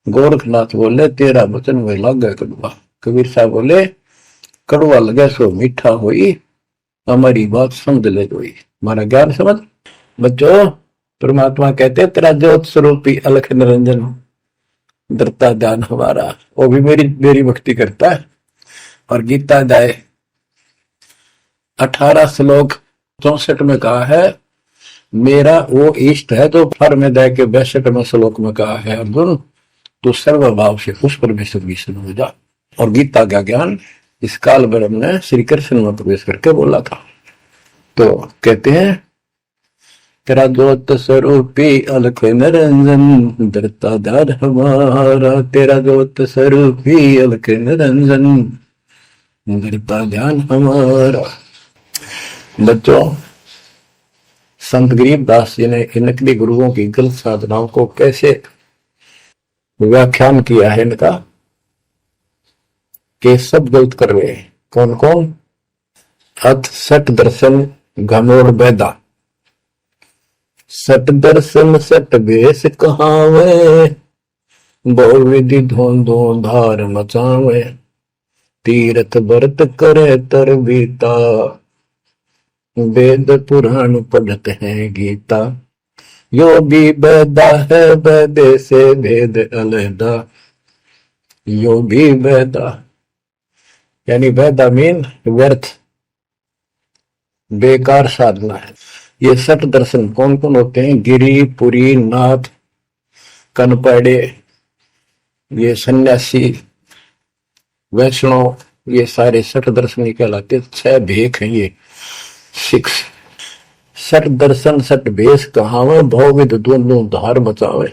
गोरखनाथ बोले, तेरा वचन में लागे कड़वा। कबीर साहब बोले, कड़वा लगे सो मीठा होई, हमारी बात समझ ले जोई। हमारा ज्ञान समझ। बच्चों, परमात्मा कहते तेरा ज्योत स्वरूपी अलख निरंजन, धरता ध्यान हमारा। वो भी मेरी भक्ति करता है। और गीता जाए 18 श्लोक 64 में कहा है, मेरा वो इष्ट है। तो फर में दे के 62 श्लोक में कहा है, अर्जुन तो सर्वभाव से उस परमेश्वर की शरण हो जा। और गीता का ज्ञान इस काल ब्रह्म ने श्री कृष्ण में प्रवेश करके बोला था। तो कहते हैं तेरा ज्योत स्वरूपी अलख निरंजन धरता दार हमारा, तेरा ज्योत स्वरूपी अलख निरंजन धरता ध्यान हमारा। बच्चों, संत गरीबदास जी ने इन नकली गुरुओं की गलत साधनाओं को कैसे व्याख्यान किया है इनका, कि सब गलत कर रहे हैं। कौन कौन? अथ सट दर्शन घनोर बैदा, सट दर्शन सट बेस कहावे, बहु विधि धोन धोन धार मचावे, तीर्थ व्रत करे तर बीता, वेद पुराण पढ़ते हैं गीता, यो भी वेदा है वेदे से भेद अलहदा, यो भी वेदा यानी वेदा मीन व्यर्थ बेकार साधना है। ये सठ दर्शन कौन कौन होते हैं? गिरी, पुरी, नाथ, कनपड़े, ये सन्यासी, वैष्णव, ये सारे सठ दर्शन कहलाते। 6 भेख हैं ये 6। सठ दर्शन सठ भेष कहावे, भवविद दोनों धार बचावे।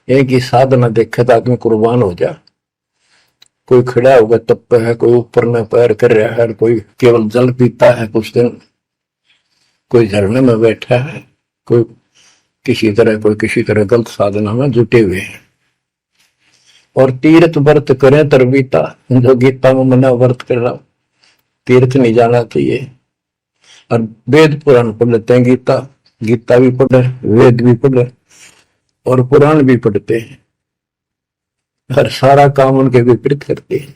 एक ही साधना देखे तो आदमी कुर्बान हो जा। कोई खड़ा होगा तप पे है, कोई ऊपर में पैर कर रहा है, कोई केवल जल पीता है कुछ दिन, कोई झरने में बैठा है, कोई किसी तरह गलत साधना में जुटे हुए हैं। और तीर्थ व्रत करें तरबीता, जो गीता में मना व्रत कर रहा, तीर्थ नहीं जाना चाहिए। और वेद पुराण पढ़ लेते हैं, गीता भी पढ़े, वेद भी पढ़े और पुराण भी पढ़ते हैं, हर सारा काम उनके विपरीत करते हैं।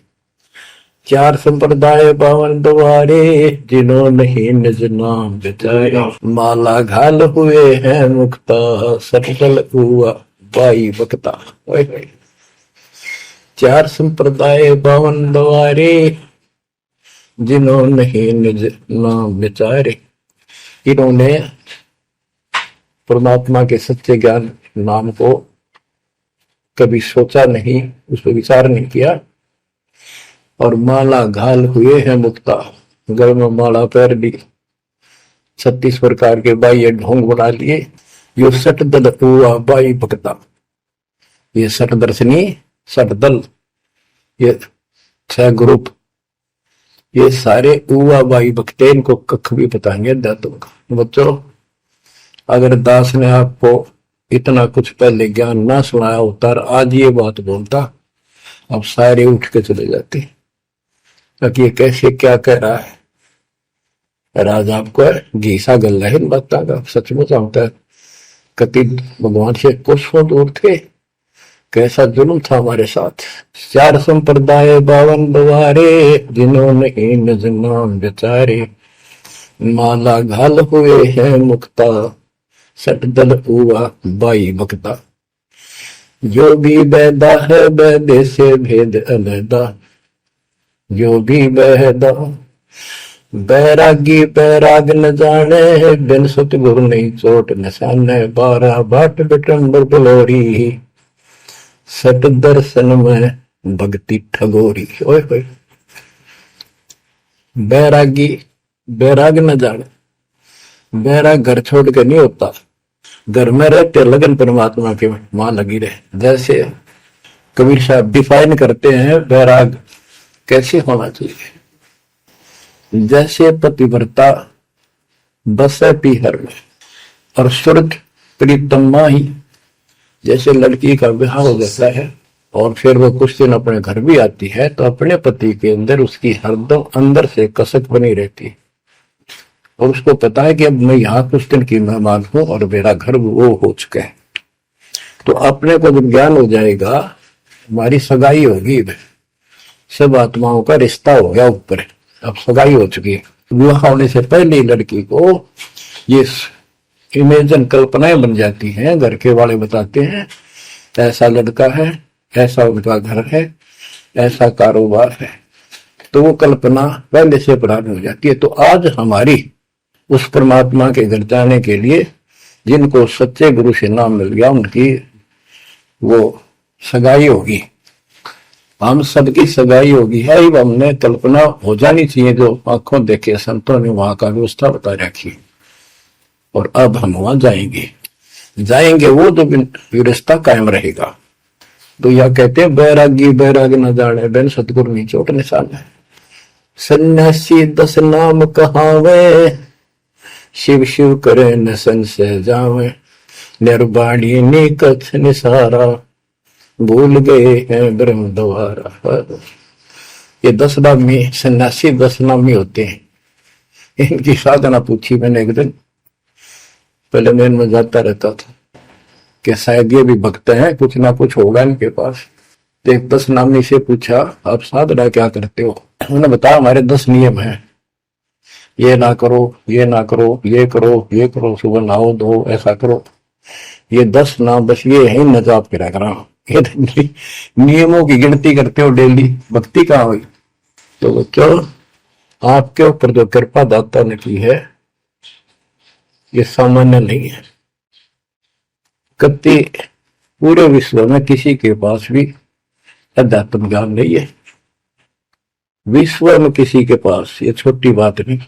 4 संप्रदाय पावन द्वारे, जिन्होंने निज नाम बचाया, माला घाल हुए हैं मुक्ता, सटल हुआ बाई बकता। 4 संप्रदाय पावन द्वारे, जिन्होंने निज नाम विचारे। इन्होंने परमात्मा के सच्चे ज्ञान नाम को कभी सोचा नहीं, उस पर विचार नहीं किया। और माला घाल हुए हैं मुक्ता, गल में माला पैर ली, 36 प्रकार के बाह्य ढोंग बना लिए। यो सट दल हुआ बाई भक्ता, ये सट दर्शनी, सट दल, ये 6 ग्रुप, ये सारे उवा बाई भक्ते, इनको कख भी बताएंगे दातों का। बच्चों, अगर दास ने आपको इतना कुछ पहले ज्ञान ना सुनाया होता और आज ये बात बोलता, अब सारे उठ के चले जाते कि ये कैसे क्या कह रहा है। राज आपको घीसा गल है इन बातों का, सचमुच होता है। कति भगवान से कोसों दूर थे, कैसा जुल्म था हमारे साथ। 4 संप्रदाय 52 द्वारे, जिन्होंने निज नाम विचारे, माला घाल हुए हैं मुक्ता, सट दल हुआ बाई भक्ता। जो भी बैदा है बैदे से भेद अलहदा, जो भी बैदा। बैरागी बैराग न जाने, बिन सतगुरु नहीं चोट निशाने, 12 बाट बिटंबर बलोरी, सट दर्शन में भक्ति ठगोरी। ओए होए, बैरागी बैराग न जाने, बैराग घर छोड़ के नहीं होता, घर में रहते लगन परमात्मा के वहां लगी रहे। जैसे कबीर साहब डिफाइन करते हैं बैराग कैसे होना चाहिए। जैसे पतिव्रता बसे पीहर में और सुरत प्रीतमा ही, जैसे लड़की का विवाह हो जाता है और फिर वो कुछ दिन अपने घर भी आती है, तो अपने पति के अंदर उसकी हरदम अंदर से कसक बनी रहती है और उसको पता है कि अब मैं यहाँ कुछ दिन की मेहमान हूं और मेरा घर वो हो चुका है। तो अपने को जब ज्ञान हो जाएगा, हमारी सगाई होगी, सब आत्माओं का रिश्ता हो गया ऊपर, अब सगाई हो चुकी है। विवाह होने से पहले लड़की को ये इमेजन कल्पनाएं बन जाती हैं। घर के वाले बताते हैं ऐसा लड़का है, ऐसा उनका घर है, ऐसा कारोबार है, तो वो कल्पना पहले से पुरानी हो जाती है। तो आज हमारी उस परमात्मा के घर जाने के लिए जिनको सच्चे गुरु से नाम मिल गया, उनकी वो सगाई होगी, हम सबकी सगाई होगी है। हमने कल्पना हो जानी चाहिए, जो आंखों देखे संतों ने वहां का व्यवस्था बता रखी। और अब हम वहां जाएंगे, जाएंगे वो जो रिश्ता कायम रहेगा। तो यह कहते हैं बैरागी बैराग न जाने बिन सतगुरु नी चोट निशान है। सन्यासी 10 नाम कहावे, शिव शिव करे न संशय जावे, निर्वाणी नी कथ निसारा, भूल गए हैं ब्रह्म द्वारा। ये 10 नामी सन्यासी 10 नामी होते हैं। इनकी साधना पूछी मैंने एक दिन, पहले मैं इनमें जाता रहता था कि शायद ये भी भक्त हैं, कुछ ना कुछ होगा इनके पास। तो एक 10 नामी से पूछा, आप साधना क्या करते हो? उन्होंने बताया हमारे 10 नियम हैं, ये ना करो, ये ना करो, ये करो, ये करो, सुबह नहाओ धो, ऐसा करो। ये 10 नाम बस ये है न जाप के रख रहा हूं। ये नियमों की गिनती करते हो डेली, भक्ति कहाँ हुई? तो बच्चों, आपके ऊपर जो कृपा दाता ने की है ये सामान्य नहीं है। कति पूरे विश्व में किसी के पास भी अध्यात्म ज्ञान नहीं है, विश्व में किसी के पास, ये छोटी बात नहीं।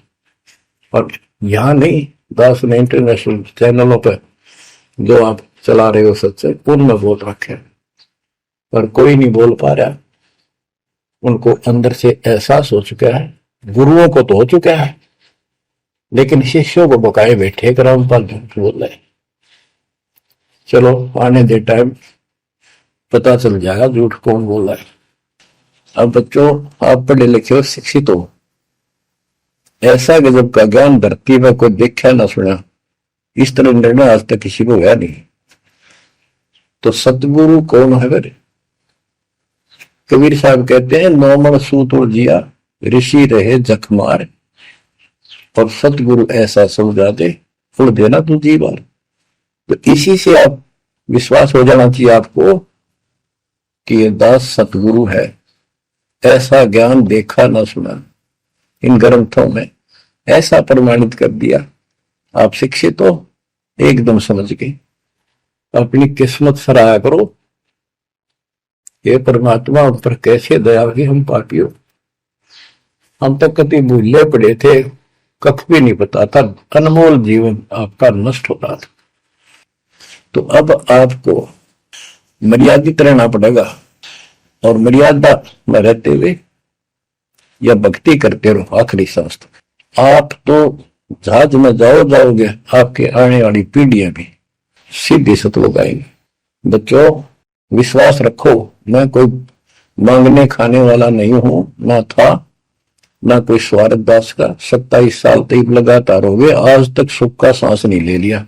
और यहां नहीं, दास ने इंटरनेशनल चैनलों पर जो आप चला रहे हो सत्संग, उनमें बोल रखे, पर कोई नहीं बोल पा रहा। उनको अंदर से एहसास हो चुका है, गुरुओं को तो हो चुका है, लेकिन शिष्यों को बकाए बैठे कर रामपाल झूठ बोल रहे। चलो आने दे टाइम, पता चल जाएगा झूठ कौन बोल रहा है। अब बच्चों, आप पढ़े लिखे हो, शिक्षित हो, ऐसा गजब का ज्ञान धरती में कोई देखा ना सुना, इस तरह निर्णय आज तक किसी को हुआ नहीं। तो सतगुरु कौन है? फिर कबीर साहब कहते हैं, नौमन सूत जिया ऋषि रहे जखमार, और सतगुरु ऐसा समझा दे फुल देना तू जी बार। तो इसी से आप विश्वास हो जाना चाहिए आपको कि ये दास सतगुरु है। ऐसा ज्ञान देखा ना सुना, इन ग्रंथों में ऐसा प्रमाणित कर दिया। आप शिक्षित हो, एकदम समझ गए। अपनी किस्मत सराहा करो, ये परमात्मा उन पर कैसे दया हुई। हम पापी हो, हम तो कभी भूले पड़े थे, कख भी नहीं पता था, अनमोल जीवन आपका नष्ट हो रहा था। तो अब आपको मर्यादित रहना पड़ेगा, और मर्यादा में रहते हुए या भक्ति करते रहो आखिरी सांस तक। आप तो जहाज में जाओगे, आपके आने वाली पीढ़ियां भी सीधे सतलोक आएंगे। बच्चों, विश्वास रखो, मैं कोई मांगने खाने वाला नहीं हूं, ना था ना कोई स्वार्थ दास का। 27 साल तक लगातार हो गए, आज तक सुख का सांस नहीं ले लिया,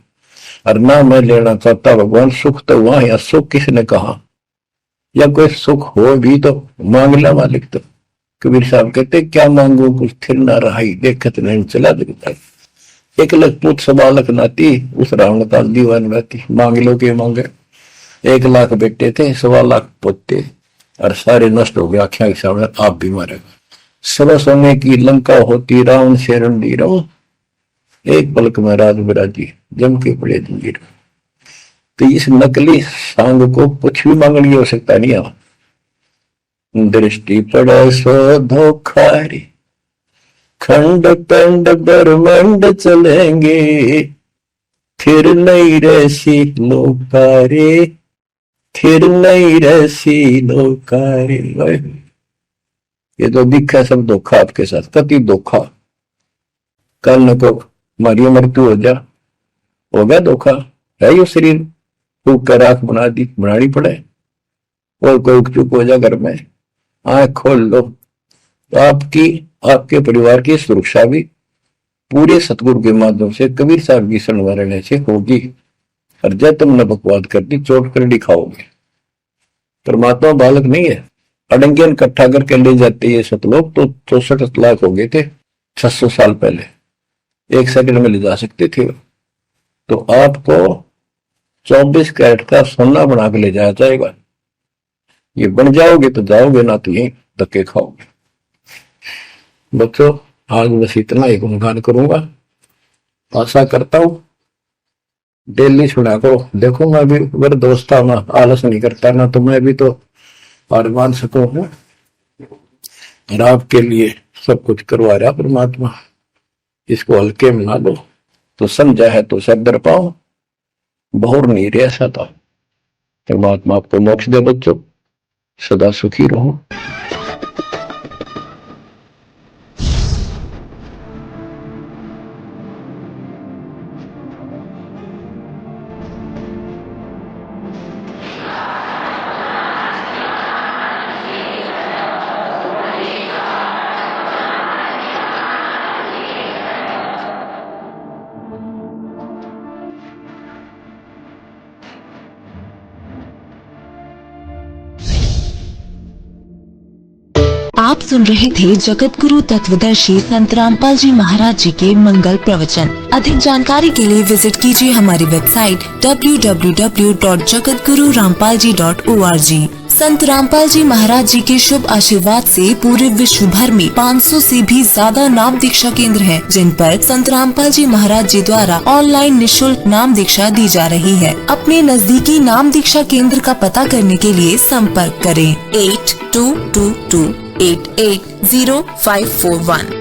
और ना मैं लेना चाहता। भगवान सुख तो वहां, या सुख किसने कहा? या कोई सुख हो भी तो मांग ला मालिक। तो कबीर साहब कहते, क्या मांगो कुछ थिर ना रहाई, देखत नहीं चला दिखता। 1 लाख पूत 1.25 लाख नाती, उस रावण का दीवान रहती। मांग लो के मांगे, 1 लाख बेटे थे, 1.25 लाख पोते, और सारे नष्ट हो गए आख्या के सामने। आप भी मारेगा। सब सोने की लंका होती, रावण से रणधीर, एक पलक में राज बिराजी, जम के पड़े जंजीर। तो इस नकली सांग को कुछ भी मांगनी हो सकता नहीं है। दृष्टि पड़े सो धोखारी, खंड पंड ब्रह्मंड चलेंगे, फिर नहीं रसी लोकारे, फिर नहीं रसी लोकारे। ये तो दिखा सब धोखा आपके साथ, कति धोखा। कल न को हमारी मृत्यु हो जा, हो गया धोखा, है यो शरीर फूक कर आंख बनानी पड़े, और कोई चुप हो जा घर में, आंख खोल लो। तो आपके परिवार की सुरक्षा भी पूरे सतगुरु के माध्यम से, कबीर साहब की शरण रहने से होगी। और जब तुमने बकवाद कर दी, चोट कर दिखाओगे। परमात्मा बालक नहीं है, अड़ंगियन इकट्ठा करके ले जाते ये सतलोक। तो 64 लाख हो गए थे 600 साल पहले, 1 सेकंड में ले जा सकते थे। तो आपको 24 कैरेट का सोना बना के ले जाया जाएगा। ये बन जाओगे तो जाओगे, ना तो यही धक्के खाओगे। बच्चों, आज बस इतना ही गुणगान करूंगा। आशा करता हूं डेली सुना करो। देखो मैं भी मेरे दोस्त था, मैं आलस नहीं करता ना, तो मैं भी तो हार मान सकूं। और आपके लिए सब कुछ करवा रहा परमात्मा, इसको हल्के में ना लो। तो समझा है तो सदर पाओ, बहुर नहीं रह सकता। परमात्मा आपको मोक्ष दे बच्चों, सदा सुखी रहो। आप सुन रहे थे जगत गुरु तत्वदर्शी संत रामपाल जी महाराज जी के मंगल प्रवचन। अधिक जानकारी के लिए विजिट कीजिए हमारी वेबसाइट www.jagatgururampalji.org। संत रामपाल जी महाराज जी के शुभ आशीर्वाद से पूरे विश्व भर में 500 से भी ज्यादा नाम दीक्षा केंद्र हैं, जिन पर संत रामपाल जी महाराज जी द्वारा ऑनलाइन निशुल्क नाम दीक्षा दी जा रही है। अपने नजदीकी नाम दीक्षा केंद्र का पता करने के लिए संपर्क करें 8222880541।